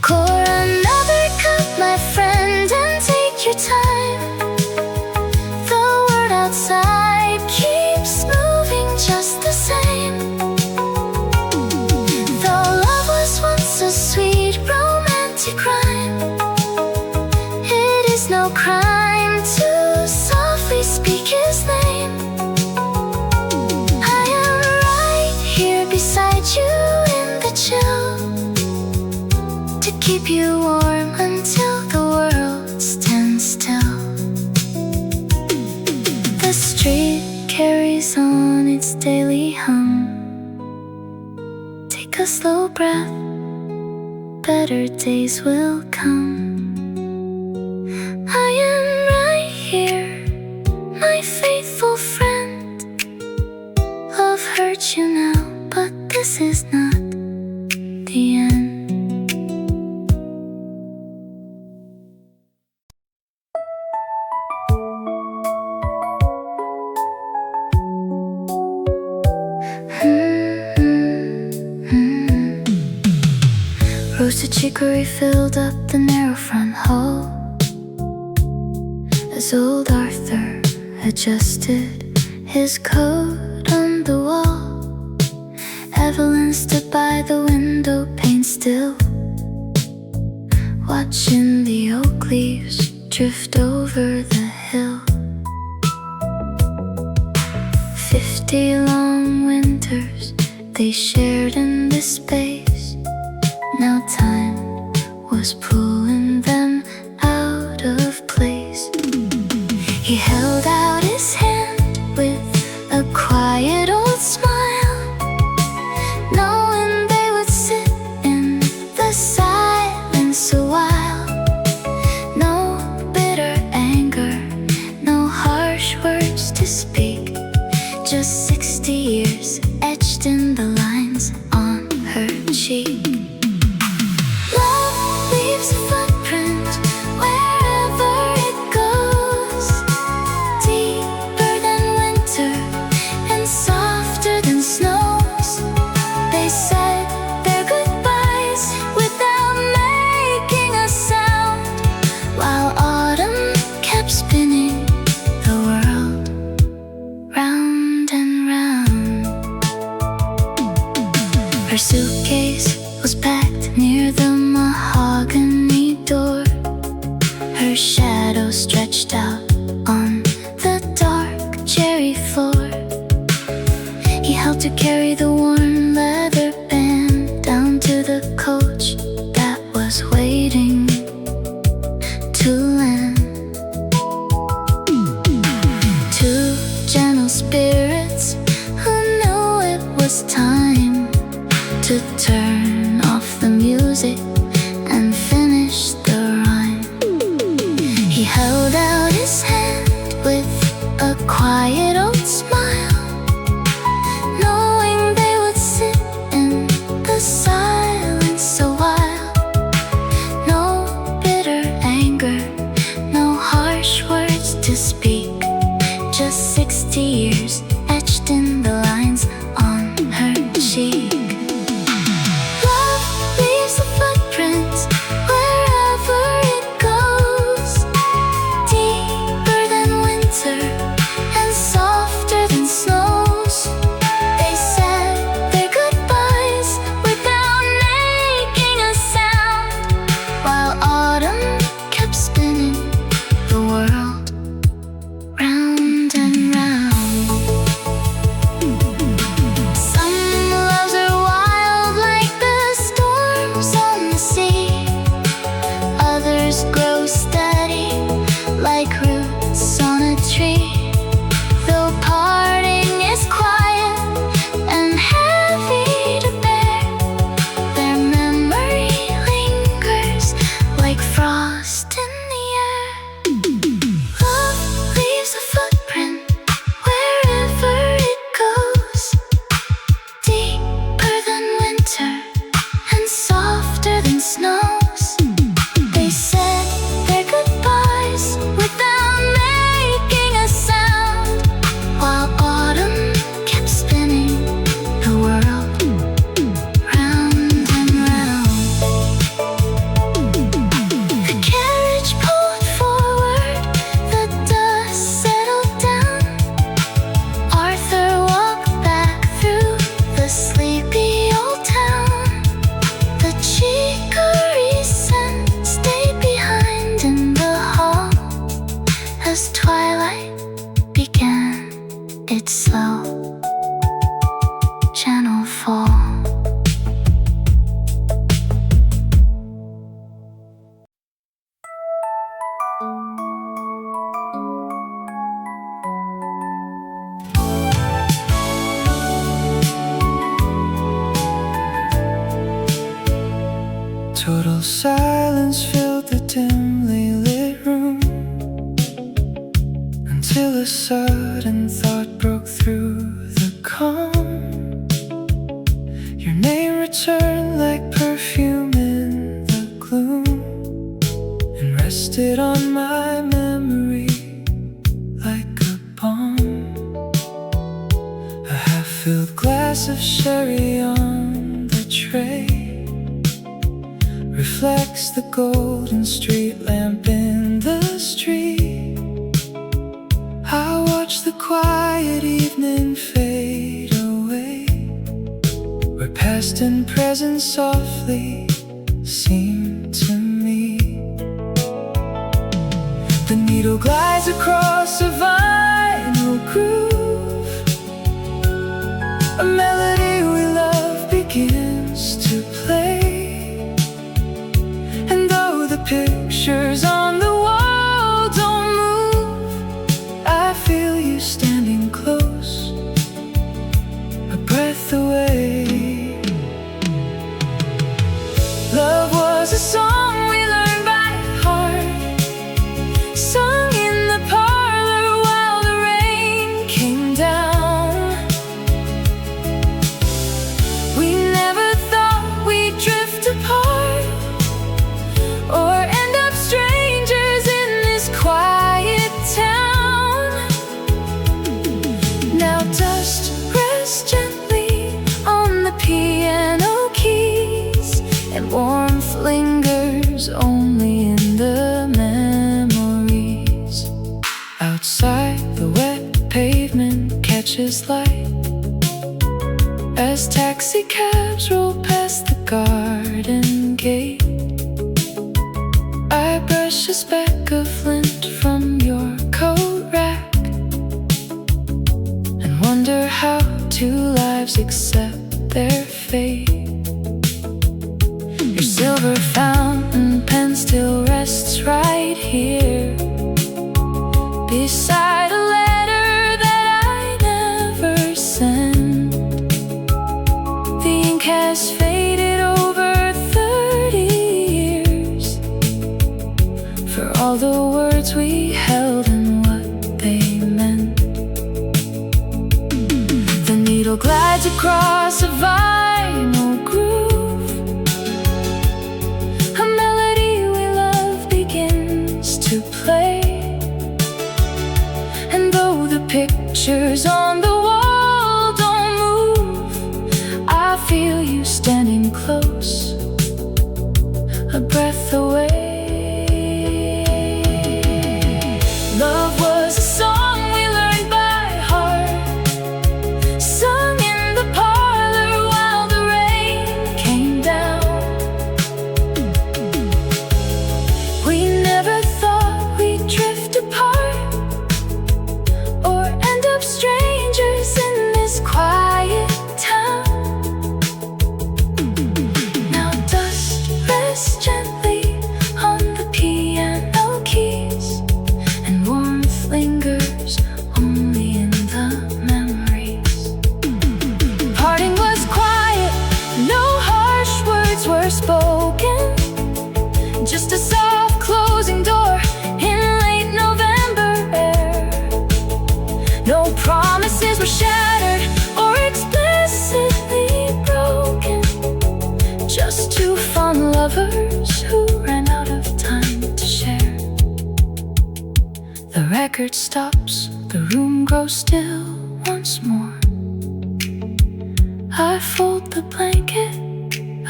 Pour another cup, my friend, and take your time. The world outside keeps moving just the same. Though love was once a sweet romantic crime, it is no crime to softly speak his name. I am right here beside you in the chill, to keep you warm until the world stands still. The street carries on its daily hum. Take a slow breath, better days will come. I am right here, my faithful friend. Love hurts you now, but this is not the end. Roasted chicory filled up the narrow front hall, as old Arthur adjusted his coat on the wall. Evelyn stood by the window pane still, watching the oak leaves drift over the hill. 50 long winters they shared in this space. Now time was pulling them out of place. He held out his hand with a quiet old smile, knowing they would sit in the silence a while. No bitter anger, no harsh words to speak, just 60 years etched in the lines on her cheek. Love leaves a footprint wherever it goes, deeper than winter and softer than snows. They said their goodbyes without making a sound, while autumn kept spinning the world round and round. Her suitcase was packed near the mahogany door. Her shadow stretched out on the dark cherry floor. He helped her carry the worn leather band down to the coach that was waiting to land. Two gentle spirits who knew it was time to turn off the music and finish the rhyme. lost in the air. Love leaves a footprint wherever it goes, deeper than winter and softer than snows. They said their goodbyes without making a sound, while autumn kept spinning the world round and round. The carriage pulled forward, the dust settled down. Arthur walked back through the sleepy old town. The chicory scent stayed behind in the hall as twilight began its slow, gentle fall. Total silence filled the dimly lit room, until a sudden thought broke through the calm. Your name returned like perfume in the gloom, and rested on my memory like a balm. A half-filled glass of sherry on the tray reflects the golden street lamp in the street. I watch the quiet evening fade away, where past and present softly seem to meet. The needle glides across a vinyl groove, a melody we love begins to play. And though the pictures on the wall don't move, I feel you standing close, a breath away. Love was a song we learned by heart, sung in the parlor while the rain came down. We never thought we'd drift apart, or end up strangers in this quiet town. Now dust rests gently on the piano keys, and warmth lingers only in the memories. Outside, the wet pavement catches light as taxi cabs roll past the garden gate. I brush a speck of lint from your coat rack, and wonder how two lives accept their fate. Your silver fountain pen still rests right here, beside a letter that I never sent. The ink has faded over 30 years, for all the words we held and what they meant. The needle glides across a vinyl groove, a melody we love begins to play. And though the pictures on the wall don't move, I feel you standing close, a breath away. Love was a song we learned by heart, sung in the parlor while the rain came down. We never thought we'd drift apart, or end up strangers record stops, the room grows still once more. I fold the blanket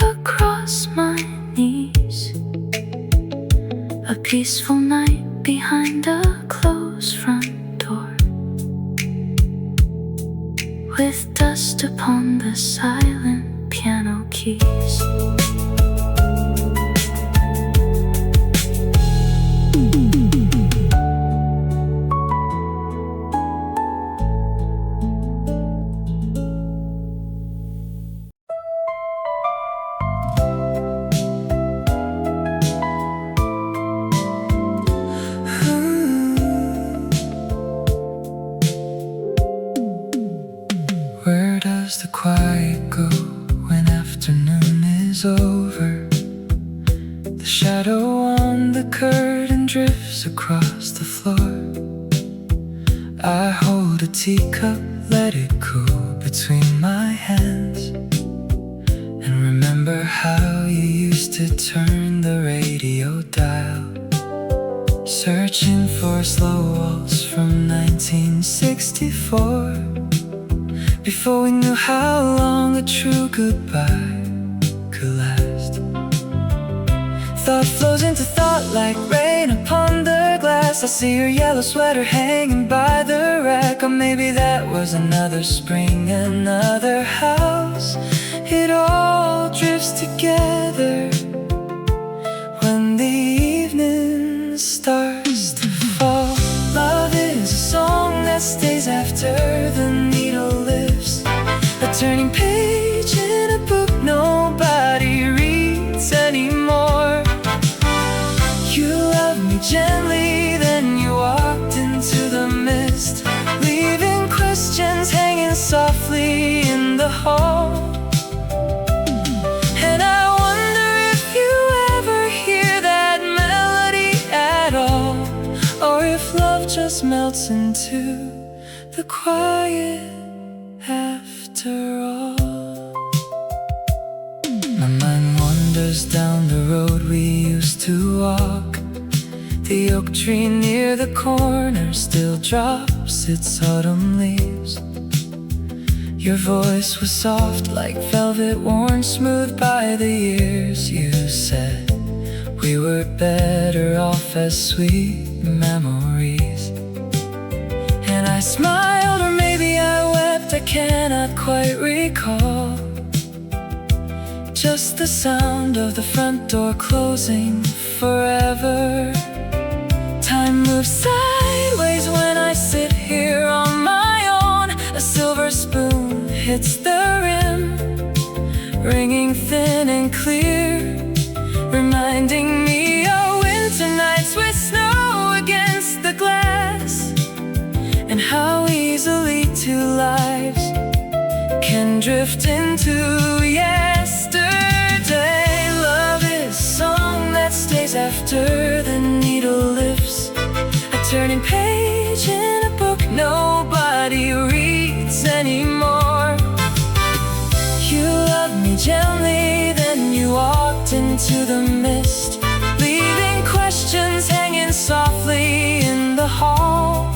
across my knees. A peaceful night behind a closed front door, with dust upon the silent piano keys. Where does the quiet go when afternoon is over? The shadow on the curtain drifts across the floor. I hold a teacup, let it cool between my hands, and remember how you used to turn the radio dial, searching for slow waltz from 1964. Before we knew how long a true goodbye could last. Thought flows into thought like rain upon the glass. I see your yellow sweater hanging by the rack. Or maybe that was another spring, another house. It all drifts together when the evening starts to fall. Love is a song that stays after the needle lifts, a turning page in a book nobody reads anymore. You loved me gently, then you walked into the mist, leaving questions hanging softly in the hall. And I wonder if you ever hear that melody at all, or if love just melts into the quiet after all. My mind wanders down the road we used to walk. The oak tree near the corner still drops its autumn leaves. Your voice was soft like velvet, worn smooth by the years. You said we were better off as sweet memories. And I smiled, or maybe I wept, I cannot quite recall. Just the sound of the front door closing forever. Time moves sideways when I sit here on my own. A silver spoon hits the rim, ringing thin and clear, reminding me of winter nights with snow against the glass, and how easily two lives can drift into yesterday. Love is a song that stays after the needle lifts, a turning page in a book nobody reads anymore. You loved me gently, then you walked into the mist, leaving questions hanging softly in the hall.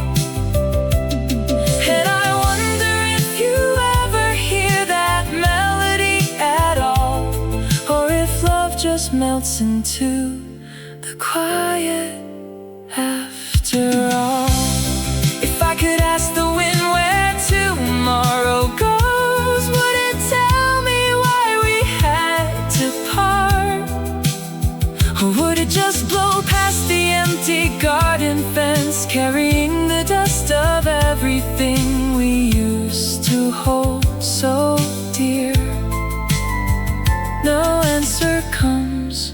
And I wonder if you ever hear that melody at all, or if love just melts into the quiet after all. If I could ask the wind where tomorrow goes, would it tell me why we had to part? Or would it just blow past the empty garden fence, carrying the dust of everything we used to hold so dear? No answer comes,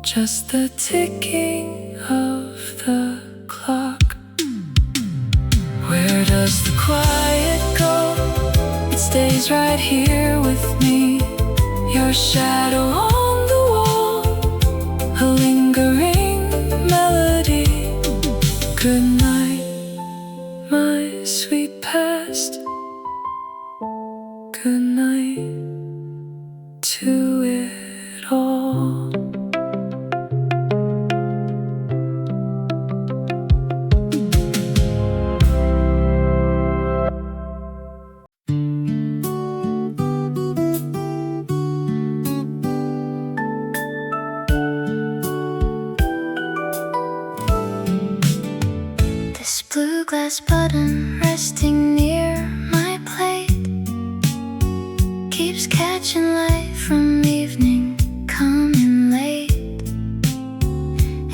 just the ticking of the clock. Where does the quiet go? It stays right here with me. Your shadow on the wall, a lingering melody. Good night, my sweet past. Good night to it all. blue glass button resting near my plate keeps catching light from evening coming late.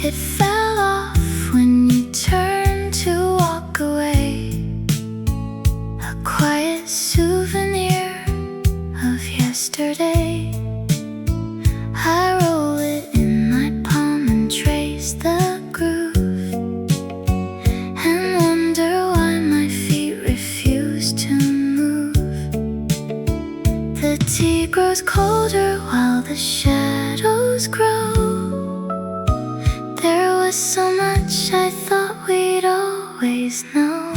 It fell off when you turned to walk away, a quiet souvenir of yesterday. I roll it in my palm and trace the groove and wonder why my feet refuse to move. The tea grows colder while the shadows grow. There was so much I thought we'd always know.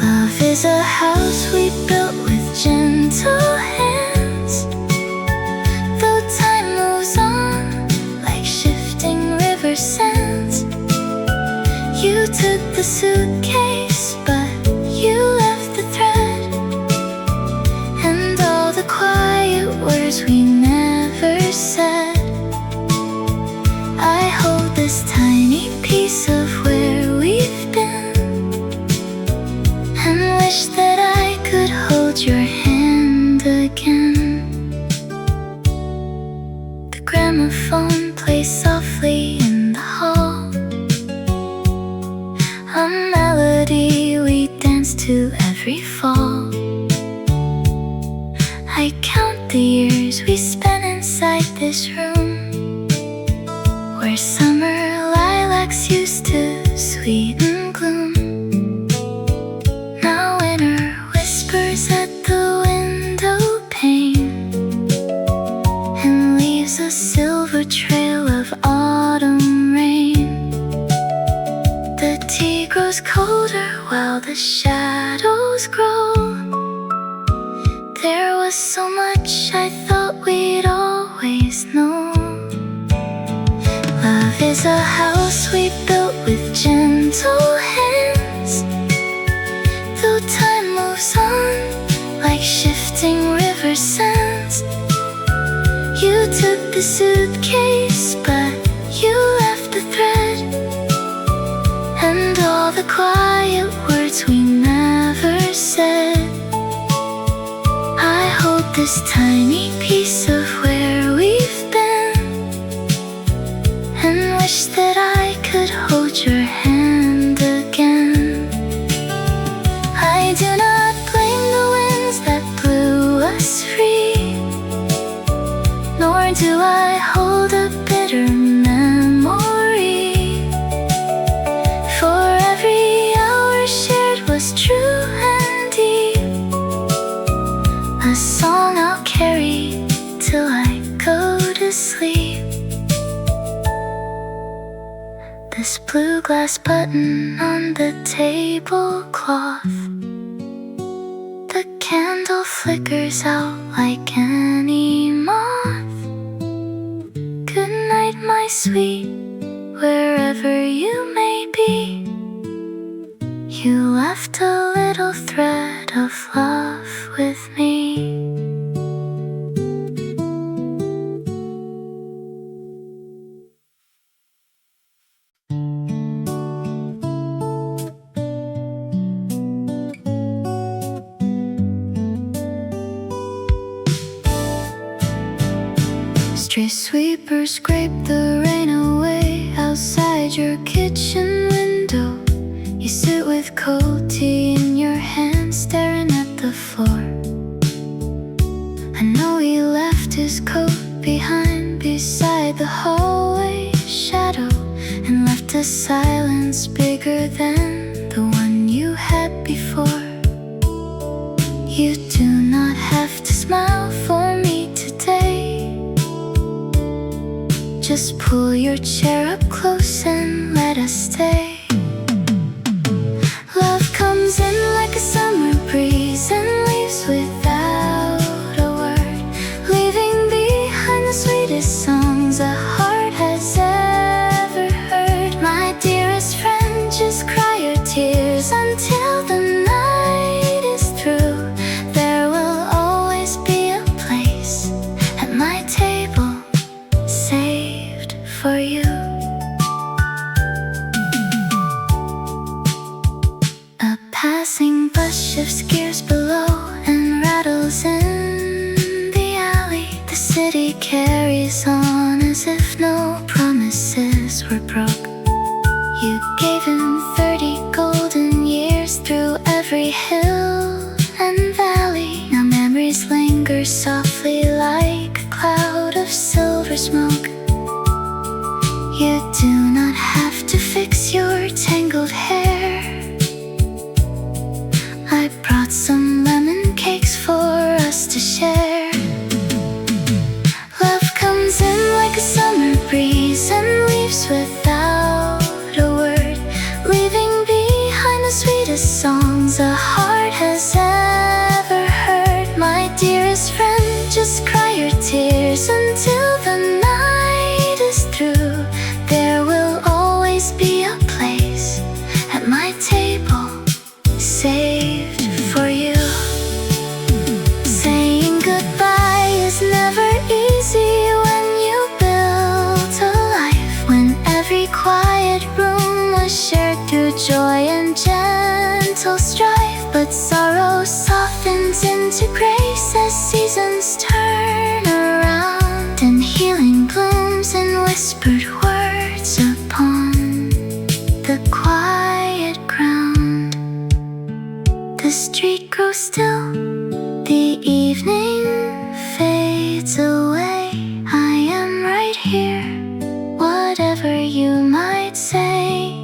Love is a house we built with gentle hands. Though time moves on like shifting river sands, you took the suitcase, but you left the thread, and all the quiet words we never said. I hold this tiny piece of where we've been, and wish that I could hold your hand again. The gramophone plays softly in the hall, a melody we dance to every fall. I count the years we spent inside this room, where summer lilacs used to sweeten gloom. Now winter whispers at the window pane and leaves a silver trail of autumn rain. The tea grows colder while the shadows grow. There was so much I thought we'd always know. Love is a house we built with gentle hands. Though time moves on like shifting river sands, you took the suitcase, but you left the thread, and all the quiet words we never said. I hold this tiny piece of where we've been, and wish that I could hold your hand again. I do not blame the winds that blew us free, nor do I hold a bitter memory, for every hour shared was true and deep, a song I'll carry till I go to sleep. This blue glass button on the tablecloth, the candle flickers out like any moth. Good night, my sweet, wherever you may be. You left a little thread of love with me. Street sweepers scrape the rain away outside your kitchen window. You sit with cold tea in your hand, staring at the floor. I know he left his coat behind beside the hallway shadow, and left a silence bigger than the one you had before. You do not have to smile for me today. Just pull your chair up close and let us stay. Love comes in like a summer breeze and leaves without a word, leaving behind the sweetest songs a heart has ever heard. My dearest friend, just cry your tears until the night is through. There will always be a place at my table saved for you. shifts gears below and rattles in the alley. The city carries on as if no promises were broke. You gave him 30 golden years through every hill and valley. Now memories linger softly like a cloud of silver smoke. You do not have to fix your tangled hair. I brought some lemon cakes for us to share. Love comes in like a summer breeze and leaves without a word, leaving behind the sweetest songs a heart has ever heard. My dearest friend, just cry your tears until the night is through. There will always be a place at my table saved for you. Saying goodbye is never easy when you build a life, when every quiet room was shared through joy and gentle strife. But sorrow softens into grace as seasons turn around, and healing blooms in whispered words upon the quiet ground. The street grows still, the evening fades away. I am right here, whatever you might say.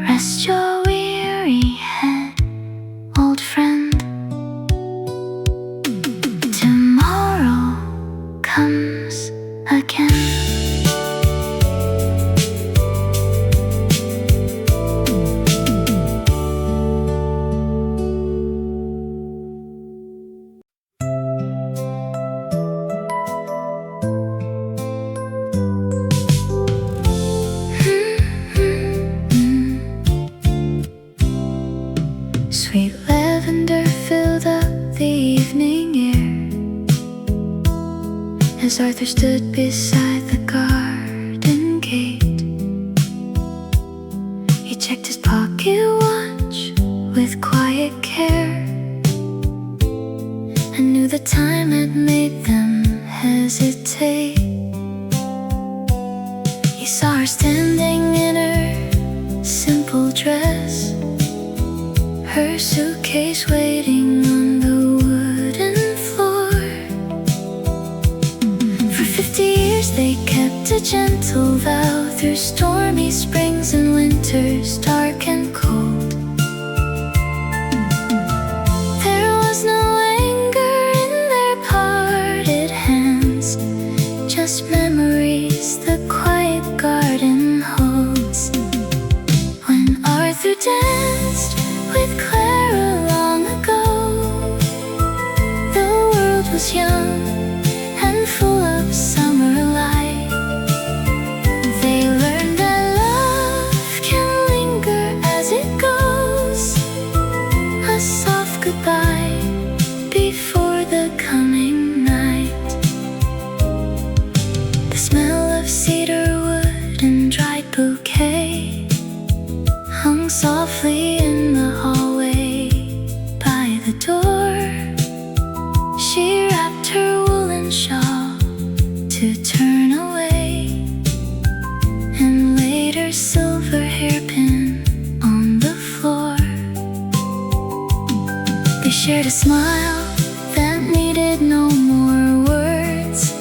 Rest your weary head, old friend. Tomorrow comes again. Sweet lavender filled up the evening air as Arthur stood beside the garden gate. He checked his pocket watch with quiet care and knew the time had made them hesitate. He saw her standing in her simple dress, her suitcase waiting on the wooden floor. For 50 years they kept a gentle vow through stormy springs and winters dark and cold. There was no anger in their parted hands, just memories the quiet garden holds. When Arthur danced with Clara long ago, the world was young and full of summer light. They learned that love can linger as it goes, a soft goodbye before the coming night. The smell of cedar wood and dried bouquet hung softly in the hallway by the door. She wrapped her woolen shawl to turn away and laid her silver hairpin on the floor. They shared a smile that needed no more words,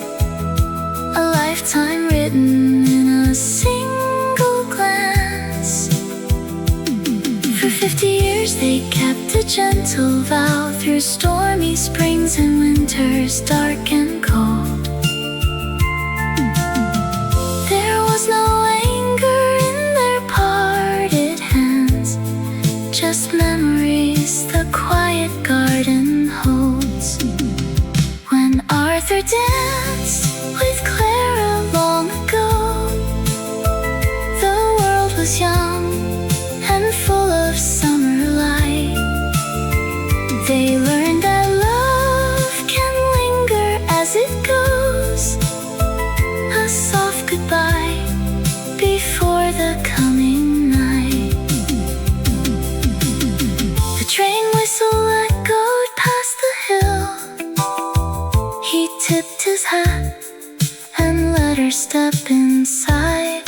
a lifetime written in a single glance. For 50 years they kept a gentle vow through stormy springs and winters dark and cold. There was no anger in their parted hands, just memories the quiet garden holds. When Arthur danced with Clara long ago, the world was young and full of summer light. They learned that love can linger as it goes, a soft goodbye before the coming night. The train side.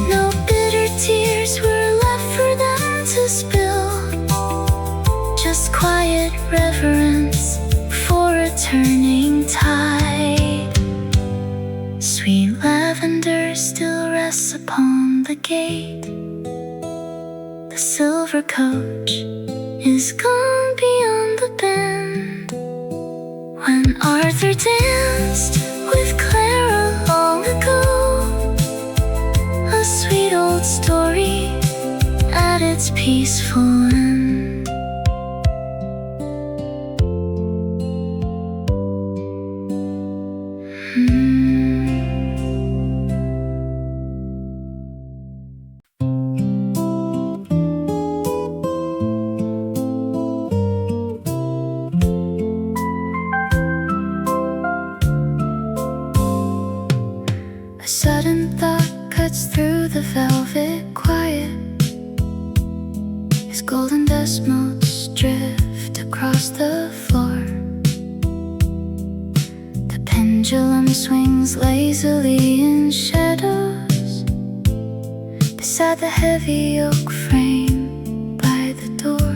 No bitter tears were left for them to spill, just quiet reverence for a turning tide. Sweet lavender still rests upon the gate. The silver coach is gone beyond the bend. When Arthur danced with Clara long ago, a sweet old story at its peaceful end. A sudden thought cuts through the velvet quiet as golden dust motes drift across the floor. The pendulum swings lazily in shadows beside the heavy oak frame by the door.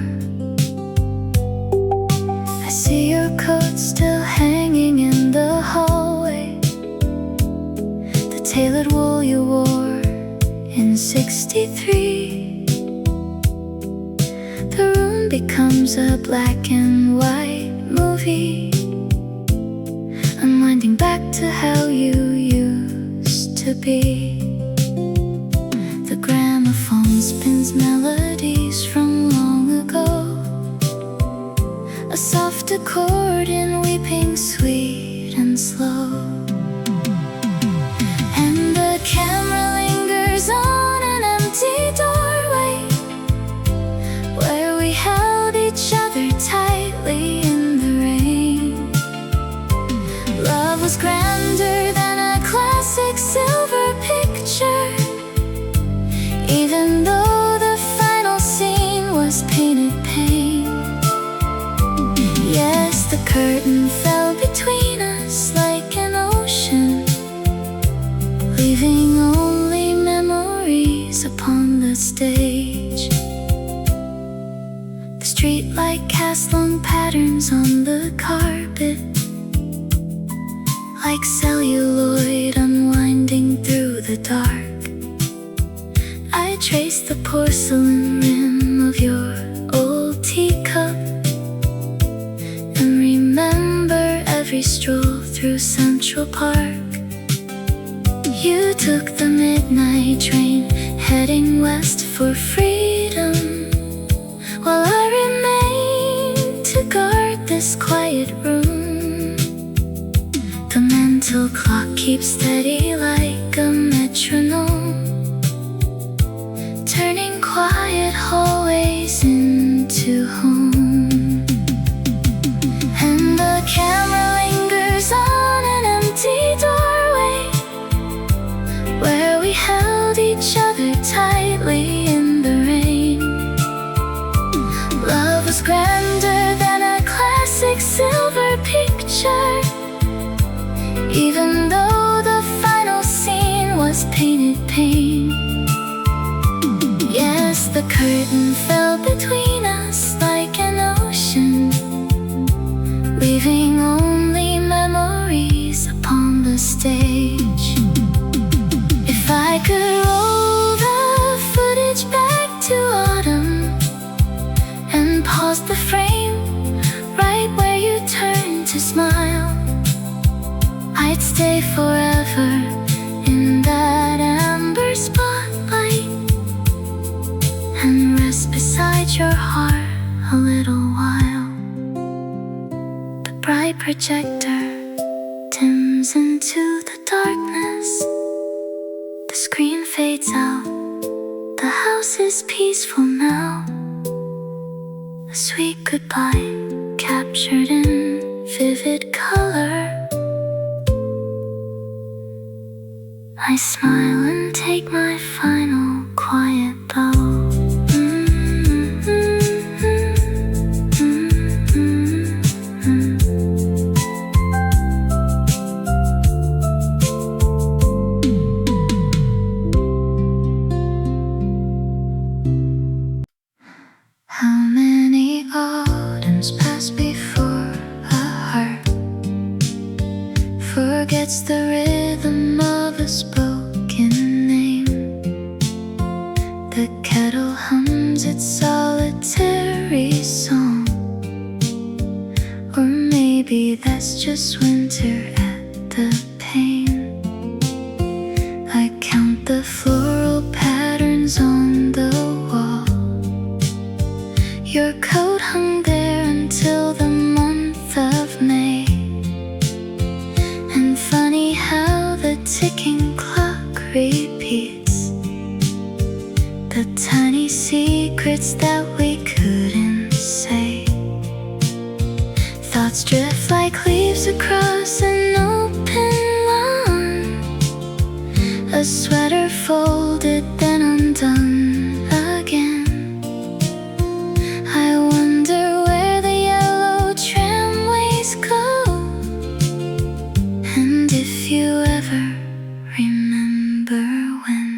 I see your coat still hanging in the hallway, tailored wool you wore in '63. The room becomes a black and white movie, unwinding back to how you used to be. The gramophone spins melodies from long ago, a soft accordion weeping sweet and slow. The camera lingers on an empty doorway where we held each other tightly in the rain. Love was grander than a classic silver picture, even though the final scene was painted pain. Yes, the curtain fell between us like an ocean, leaving only memories upon the stage. The streetlight cast long patterns on the carpet, like celluloid unwinding through the dark. I trace the porcelain rim of your old teacup and remember every stroll through Central Park. You took the midnight train, heading west for freedom, while I remained to guard this quiet room. The mental clock keeps steady like a metronome, turning quiet hallways into home. And the camera lingers on an empty doorway where we held each other tightly in the rain. Love was grander than a classic silver picture, even though the final scene was painted pain. Yes, the curtain fell between us like an ocean, leaving only memories upon the stage. If I could roll the footage back to autumn and pause the frame right where you turned to smile, I'd stay forever in that amber spotlight and rest beside your heart a little while. The bright projector dims into the darkness, the screen fades out, the house is peaceful now. A sweet goodbye captured in vivid color. I smile and take my final quiet bow. unspoken name. The kettle hums its solitary song, or maybe that's just winter at the pane. I count the floral patterns on the wall. Your coat hung there until the month of May. And funny how the ticking clock repeats the tiny secrets that we couldn't say. Thoughts drift like leaves across an open lawn. A sweater folded then undone again. I wonder where the yellow tramways go, and if you ever remember when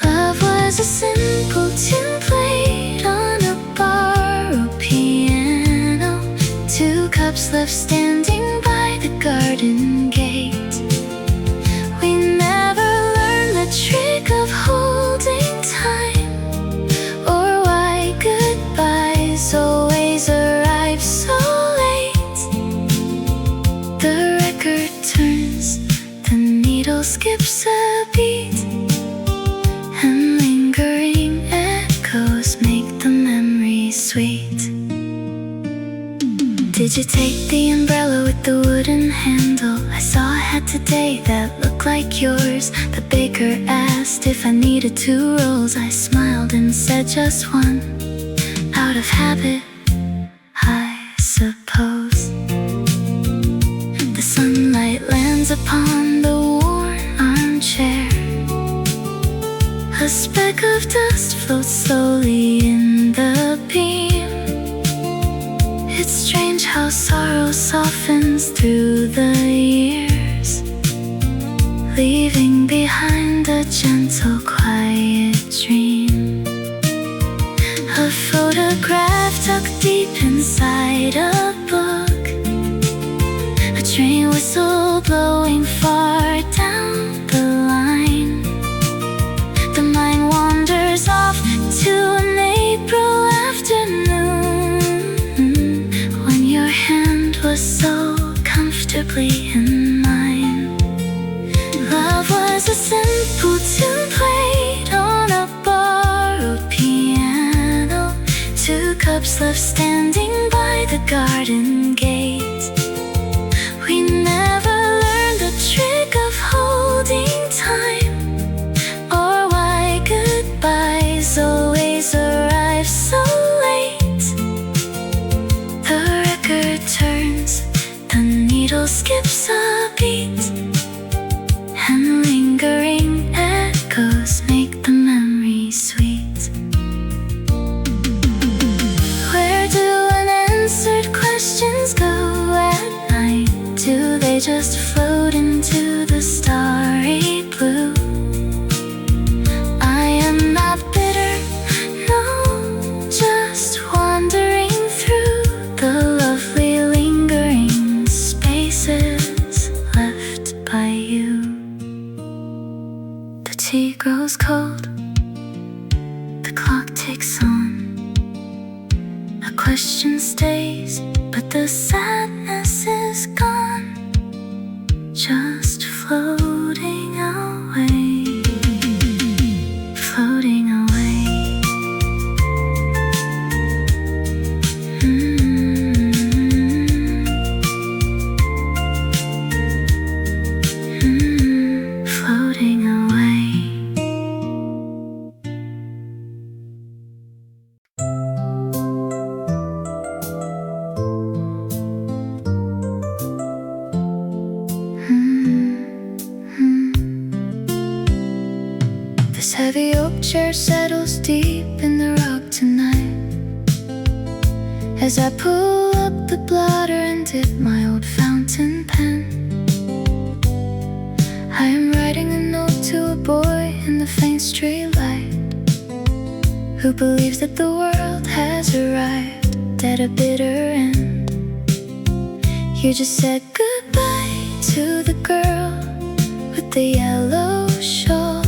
love was a simple tune played on a bar or piano. Two cups left standing by the garden gate. We never learned the trick of holding time, or why goodbyes always arrive so late. The record turns, the needle skips a beat, and lingering echoes make the memory sweet. Did you take the umbrella with the wooden handle? I saw a hat today that looked like yours. The baker asked if I needed 2 rolls. I smiled and said just one, out of habit, I suppose. The sunlight lands upon the worn armchair. A speck of dust floats slowly in the beam. It's strange how sorrow softens through the years, leaving behind a gentle, quiet dream. A photograph tucked deep inside a book. A train whistle blowing far down the line. The mind wanders off to an April afternoon, when your hand was so comfortably in mine. Love was a simple tune played on a bar or piano. 2 cups left standing by the garden gate. We never learned the trick of holding time, or why goodbyes always arrive so late. The record turns, the needle skips a beat, and lingering echoes make the memory sweet. Where do unanswered questions go at night? Do they just float into the starry blue? I am not bitter, no, just wandering through the lovely lingering spaces left by you. The tea grows cold, the clock ticks on. A question stays, but the sadness is gone, just floating away, floating away. Floating away. This heavy oak chair settles deep in the rug tonight, as I pull up the blotter and dip my old fountain pen. I am writing a note to a boy in the faint street light, who believes that the world has arrived at a bitter end. You just said goodbye to the girl the yellow shawl,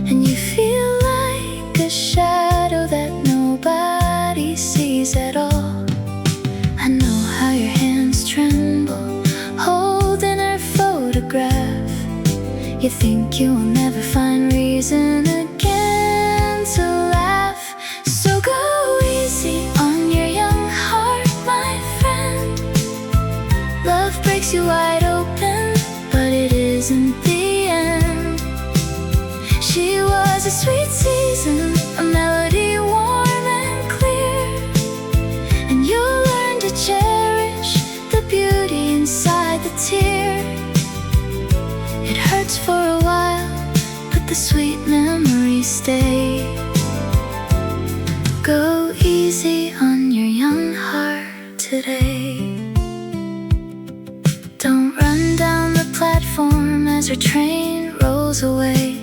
and you feel like a shadow that nobody sees at all. I know how your hands tremble, holding her photograph. You think you will never find reason again to laugh. So go easy on your young heart, my friend. Love breaks you wide open, but it isn't the end. She was a sweet season, a melody warm and clear, and you'll learn to cherish the beauty inside the tear. It hurts for a while, but the sweet memories stay. Go easy on your young heart today. Don't run down the platform as her train rolls away.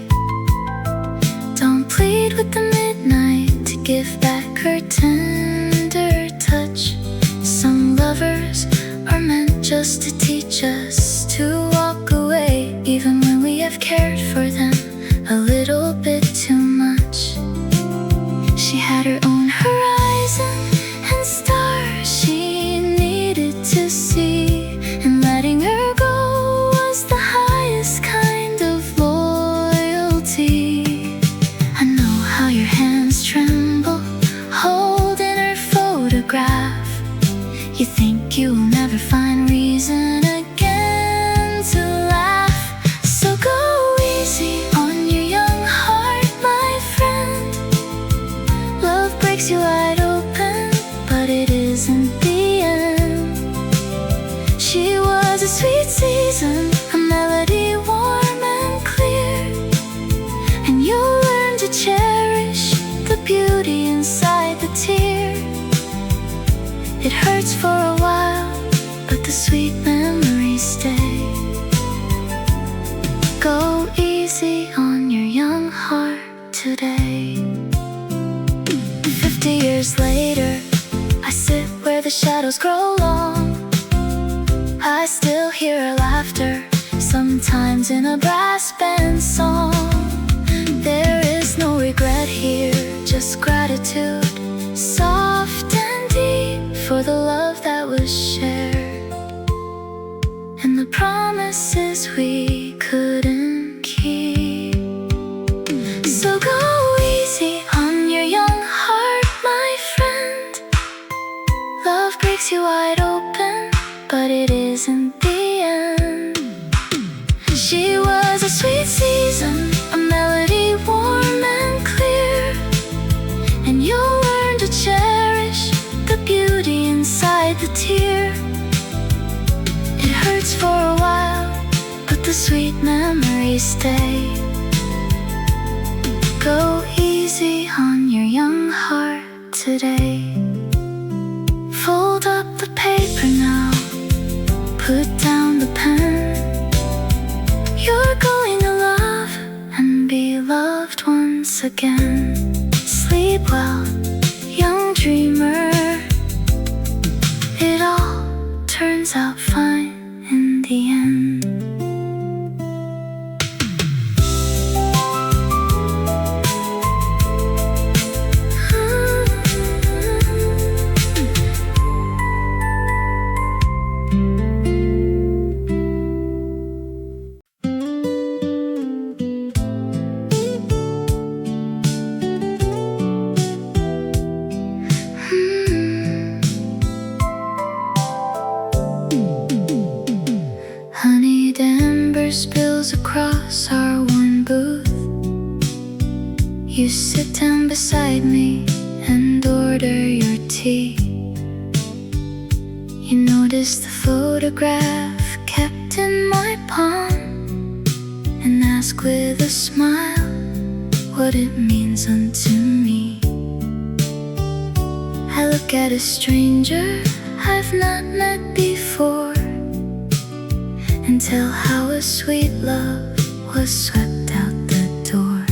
Don't plead with the midnight to give back her tender touch. Some lovers are meant just to teach us to walk away, even when we have cared for them a little bit too much. She had her own horizon and stars she needed to see, and letting her go was the highest kind of loyalty. I know how your hands tremble, holding her photograph. You think you'll never find reason again to laugh. So go easy on your young heart, my friend. Love breaks you wide open, but it isn't the end. She was a sweet season, a melody warm and clear, and you'll learn to cherish the beauty inside the tear. It hurts for a while, but the sweet memories stay. Go easy on your young heart today. 50 years later, I sit where the shadows grow long. I still hear her laughter, sometimes in a brass band song. There is no regret here, just gratitude, soft and deep, for the love that was shared, and the promises we couldn't keep. So go easy on your young heart, my friend. Love breaks you wide open, but it isn't the end. She was a sweet season, a melody warm and clear, and you'll learn to cherish the beauty inside the tear. It hurts for a while, but the sweet memories stay. Go easy on your young heart today. Fold up the paper now, put down the pen. You're going to love and be loved once again. Sleep well, young dreamer. It all turns out fine in the end. Honeyed amber spills across our worn booth. You sit down beside me and order your tea. You notice the photograph kept in my palm, and ask with a smile what it means unto me. I look at a stranger I've not met before, and tell how a sweet love was swept out the door.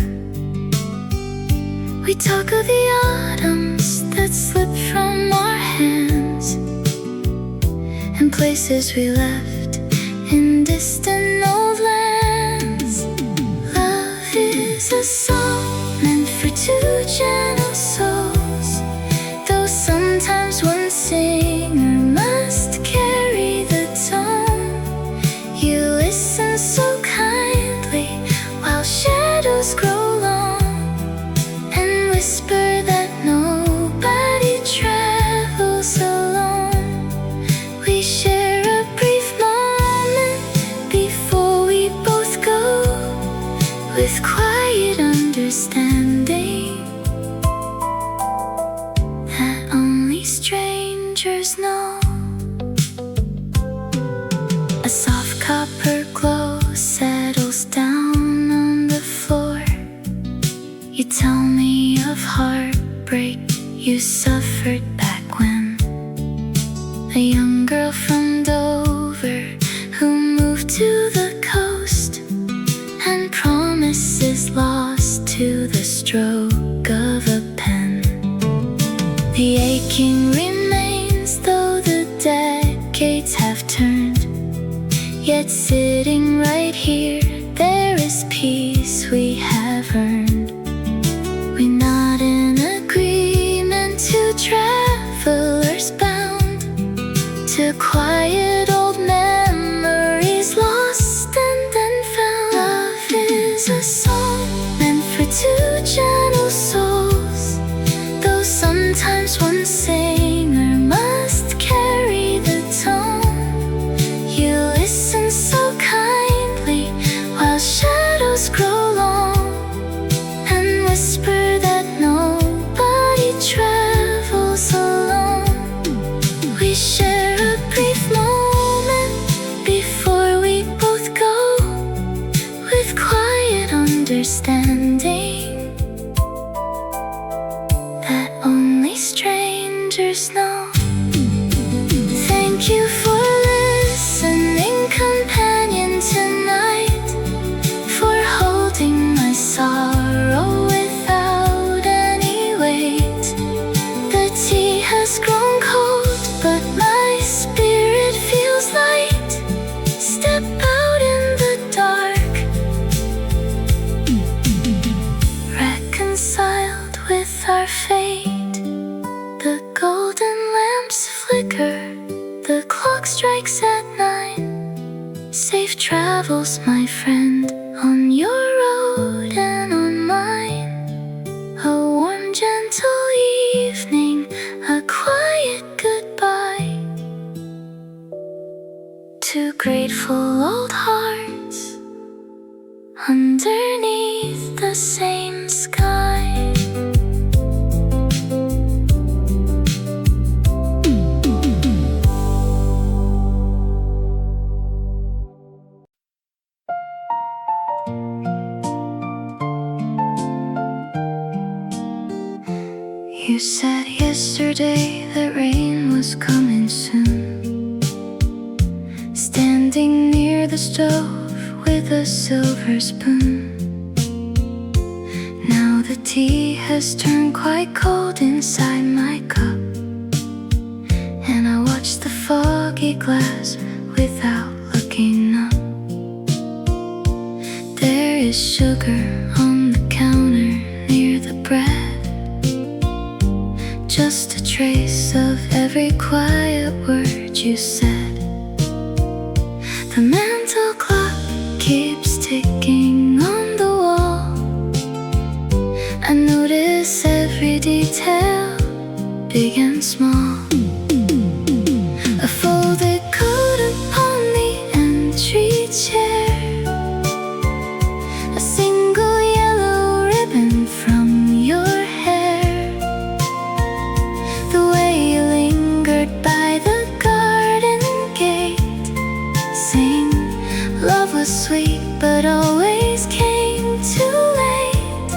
We talk of the autumns that slipped from our hands, and places we left in distant old lands. with quiet understanding that only strangers know. A soft copper glow settles down on the floor. You tell me of heartbreak you suffered back when, a young girl from Dover who moved to the coast, and promises lost to the stroke of a pen. The aching remains though the decades have turned, yet sitting right here there is peace we have earned. We're not in agreement to travelers bound to quiet old memories lost and then found. Love is a song meant for two gentle souls, though sometimes one singer must carry the tone. You listen so kindly while shadows grow long, and whisper that nobody travels alone. We share a brief moment before we both go, with quiet understanding that only strangers know. Thank you for listening, companion, tonight, for holding my sorrow without any weight. The tea has grown cold, but my spirit feels light. Step out in the dark, reconciled with our fate. The golden lamps flicker, the clock strikes at 9. Safe travels, my friend, on your road and on mine. A warm, gentle evening, a quiet goodbye. Two grateful old hearts underneath the same sky. You said yesterday that rain was coming soon, standing near the stove with a silver spoon. Now the tea has turned quite cold inside my cup, and I watch the foggy glass without looking up. There is sugar on the counter near the bread, just a trace of every quiet word you said. The mantel clock keeps ticking on the wall. I notice every detail, big and small. A folded coat upon the entry chair, a single yellow ribbon from your hair, the way you lingered by the garden gate, saying love was sweet but always came too late.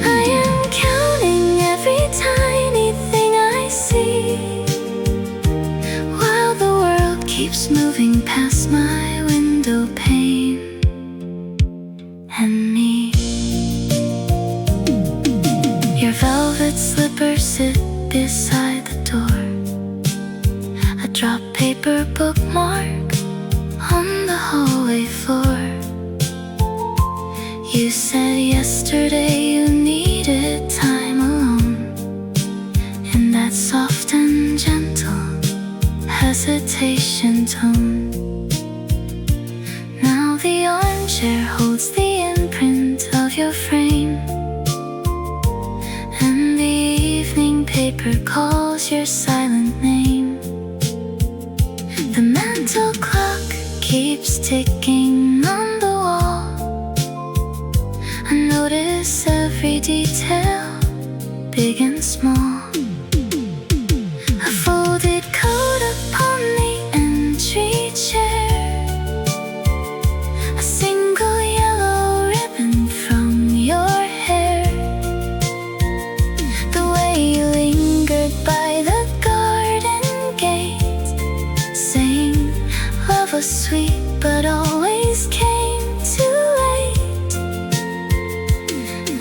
I am counting every tiny thing I see, while the world keeps moving past my window pane and me. Your velvet slippers sit beside the door, a drop paper bookmark on the hallway floor. You said yesterday you needed time alone, in that soft and gentle hesitation tone. Now the armchair holds the imprint of your frame, and the evening paper calls your silent name. The mantel clock keeps ticking on the wall. detail, big and small. A folded coat upon the entry chair, a single yellow ribbon from your hair, the way you lingered by the garden gate, saying love was sweet but always came too late.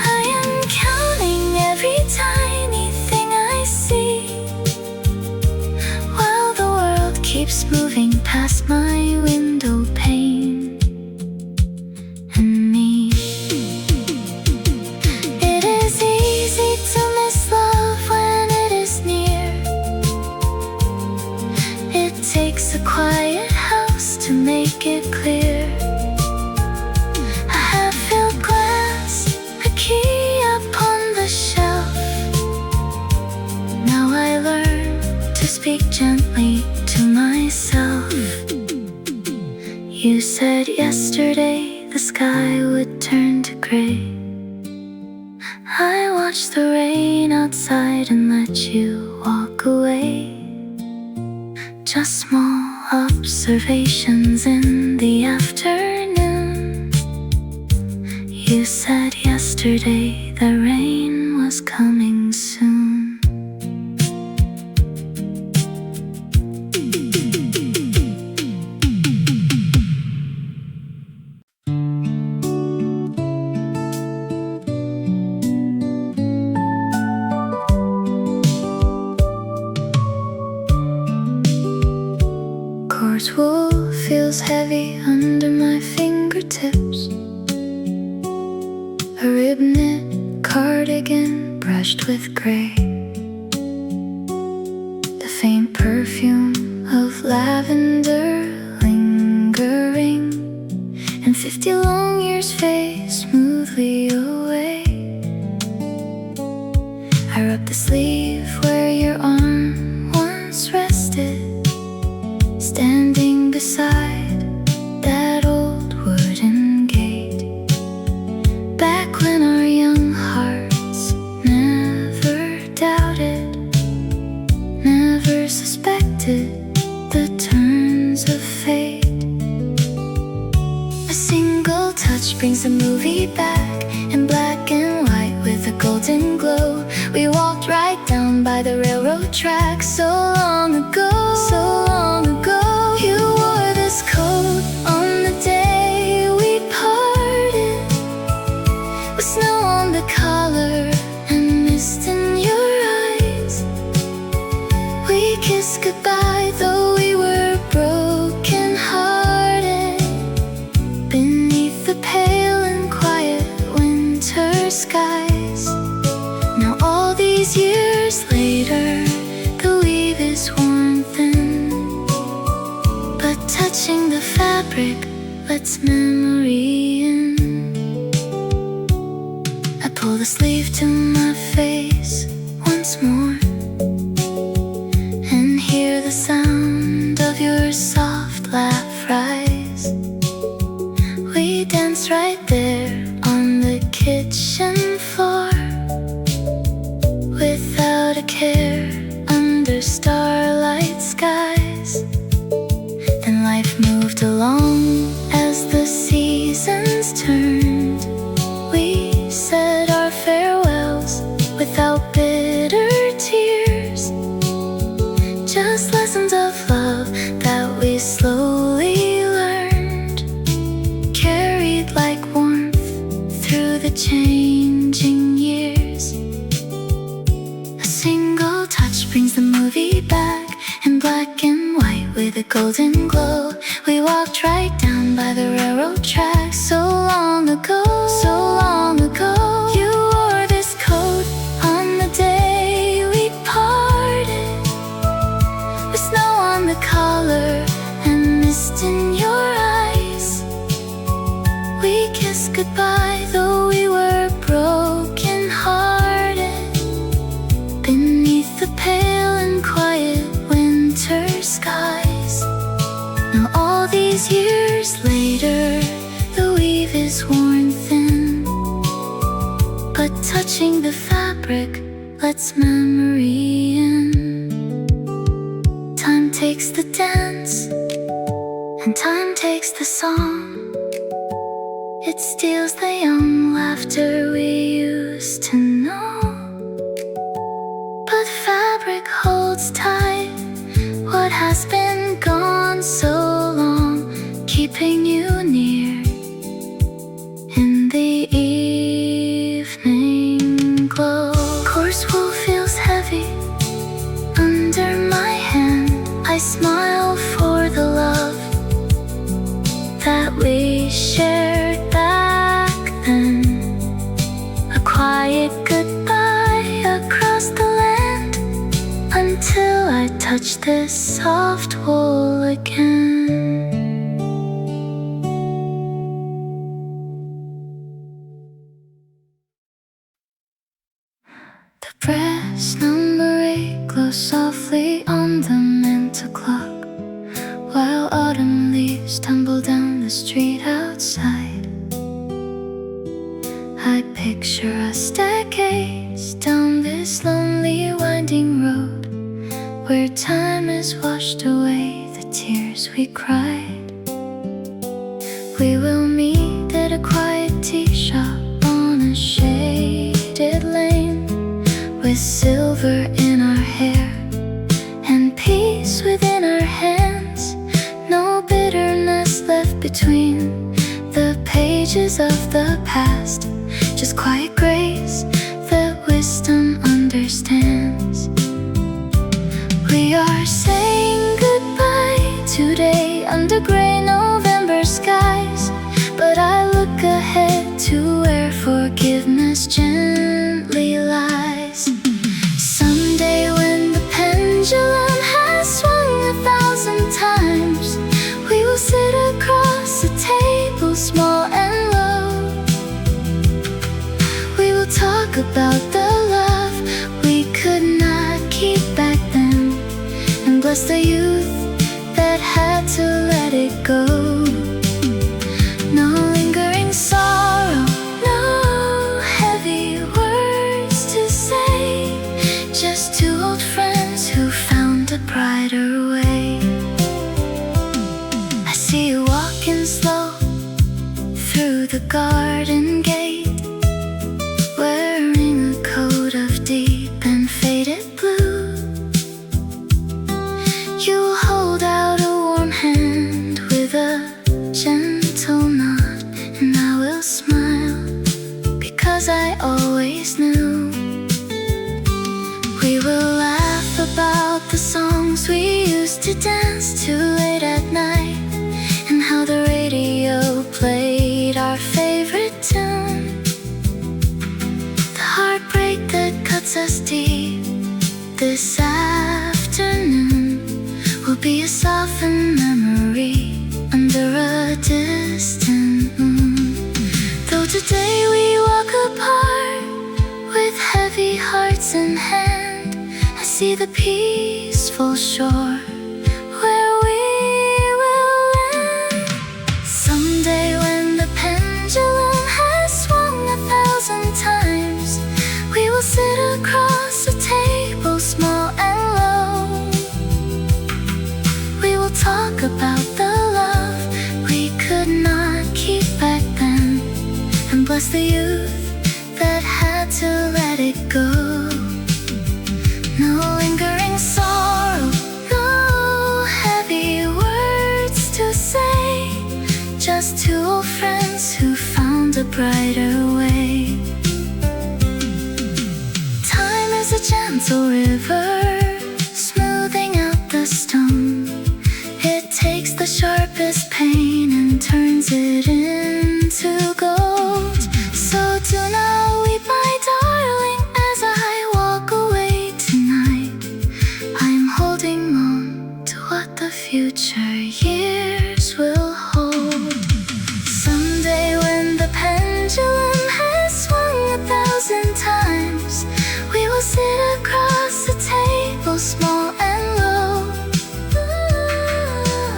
I am counting every tiny thing I see, while the world keeps moving past my window pane and me. It is easy to miss love when it is near. It takes a quiet house to make it clear. A half-filled glass, a key upon the shelf. Now I learn to speak gently to myself. You said yesterday the sky would turn to gray. I watched the rain outside and let you walk away. Just small observations in the afternoon. You said yesterday the rain was coming soon. Coarse wool feels heavy under my fingertips. A rib knit cardigan brushed with gray. The faint perfume of lavender lingering, and 50 long years fade smoothly away. I rub the sleeve where your arm once rested, standing beside that old wooden gate. Back when our young hearts never doubted, never suspected the turns of fate. A single touch brings the movie back in black and white with a golden glow. We walked right down by the railroad track so long ago, so long ago. You wore this coat on the day we parted, with snow on the collar and mist in your eyes. We kissed goodbye though we were broken hearted, beneath the pale and quiet winter skies. Now all these years later, the weave is worn thin, but touching the fabric lets memory in. I pull the sleeve to my face once more and hear the sound of your soft laugh rise. We danced right there on the kitchen floor, without a care, under starlight skies. Then life moved along as the seasons turned. We said our farewells without bitter tears, just lessons of love that we slowly learned, carried like warmth through the changing years. A single touch brings the movie back in black and white with a golden glow. We walked right down by the railroad track so long ago, so long ago. You wore this coat on the day we parted, with snow on the collar and mist in your eyes. We kissed goodbye though we were broken hearted, beneath the pale and quiet winter skies. Now all these years later, the weave is worn thin, but touching the fabric lets memory in. Time takes the dance, and time takes the song. It steals the young laughter we used to know. But fabric holds tight what has been gone so long, keeping you near in the evening glow. Coarse wool feels heavy under my hand. I smile for the love that we shared back then. A quiet goodbye across the land until I touch this soft wool again. The brass number 8 glows softly on the mantel clock, while autumn leaves tumble down the street outside. I picture us decades down this lonely winding road, where time has washed away the tears we cried. We will meet at a quiet tea shop on a shaded lane, with silver in our hair and peace within our hands. No bitterness left between the pages of the past, just quiet grace that wisdom understands. We are saying goodbye today under gray November skies, but I look ahead to where forgiveness gently lies. Someday when the pendulum has swung 1,000 times, we will sit across a table small and low. We will talk about the love we could not keep back then, and bless the youth that had to let it go. No lingering sorrow, no heavy words to say, just two old friends who found a brighter way. I see you walking slow through the garden gate, wearing a coat of deep and faded blue. You hold out a warm hand with a gentle nod, and I will smile because I always knew. We will laugh about the songs we used to dance to late at night, and how the radio played our favorite tune. The heartbreak that cuts us deep this afternoon will be a softened memory under a distant moon. Though today we walk apart with heavy hearts in hand, I see the peaceful shore where we will land. Someday when the pendulum has swung 1,000 times, we will sit across a table small and low. We will talk about the love we could not keep back then, and bless the youth that had to let it go. No lingering sorrow, no heavy words to say, just two old friends who found a brighter way. Time is a gentle river, smoothing out the stone. It takes the sharpest pain and turns it into gold. So do not weep, my darling, as I walk away tonight. I'm holding on to what the future years will hold. Someday when the pendulum has swung 1,000 times, we will sit across the table small and low.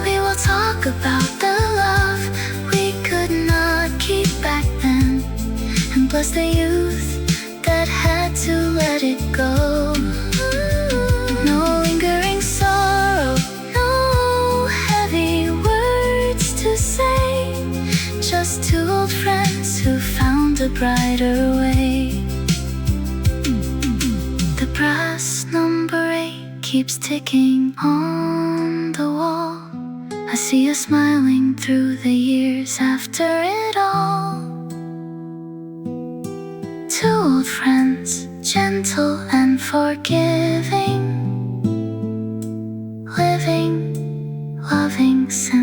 We will talk about the love we could not keep back then, and bless the youth to let it go. No lingering sorrow, no heavy words to say. Just two old friends who found a brighter way. The brass number 8 keeps ticking on the wall. I see you smiling through the years after it all. Two old friends, gentle and forgiving, living, loving since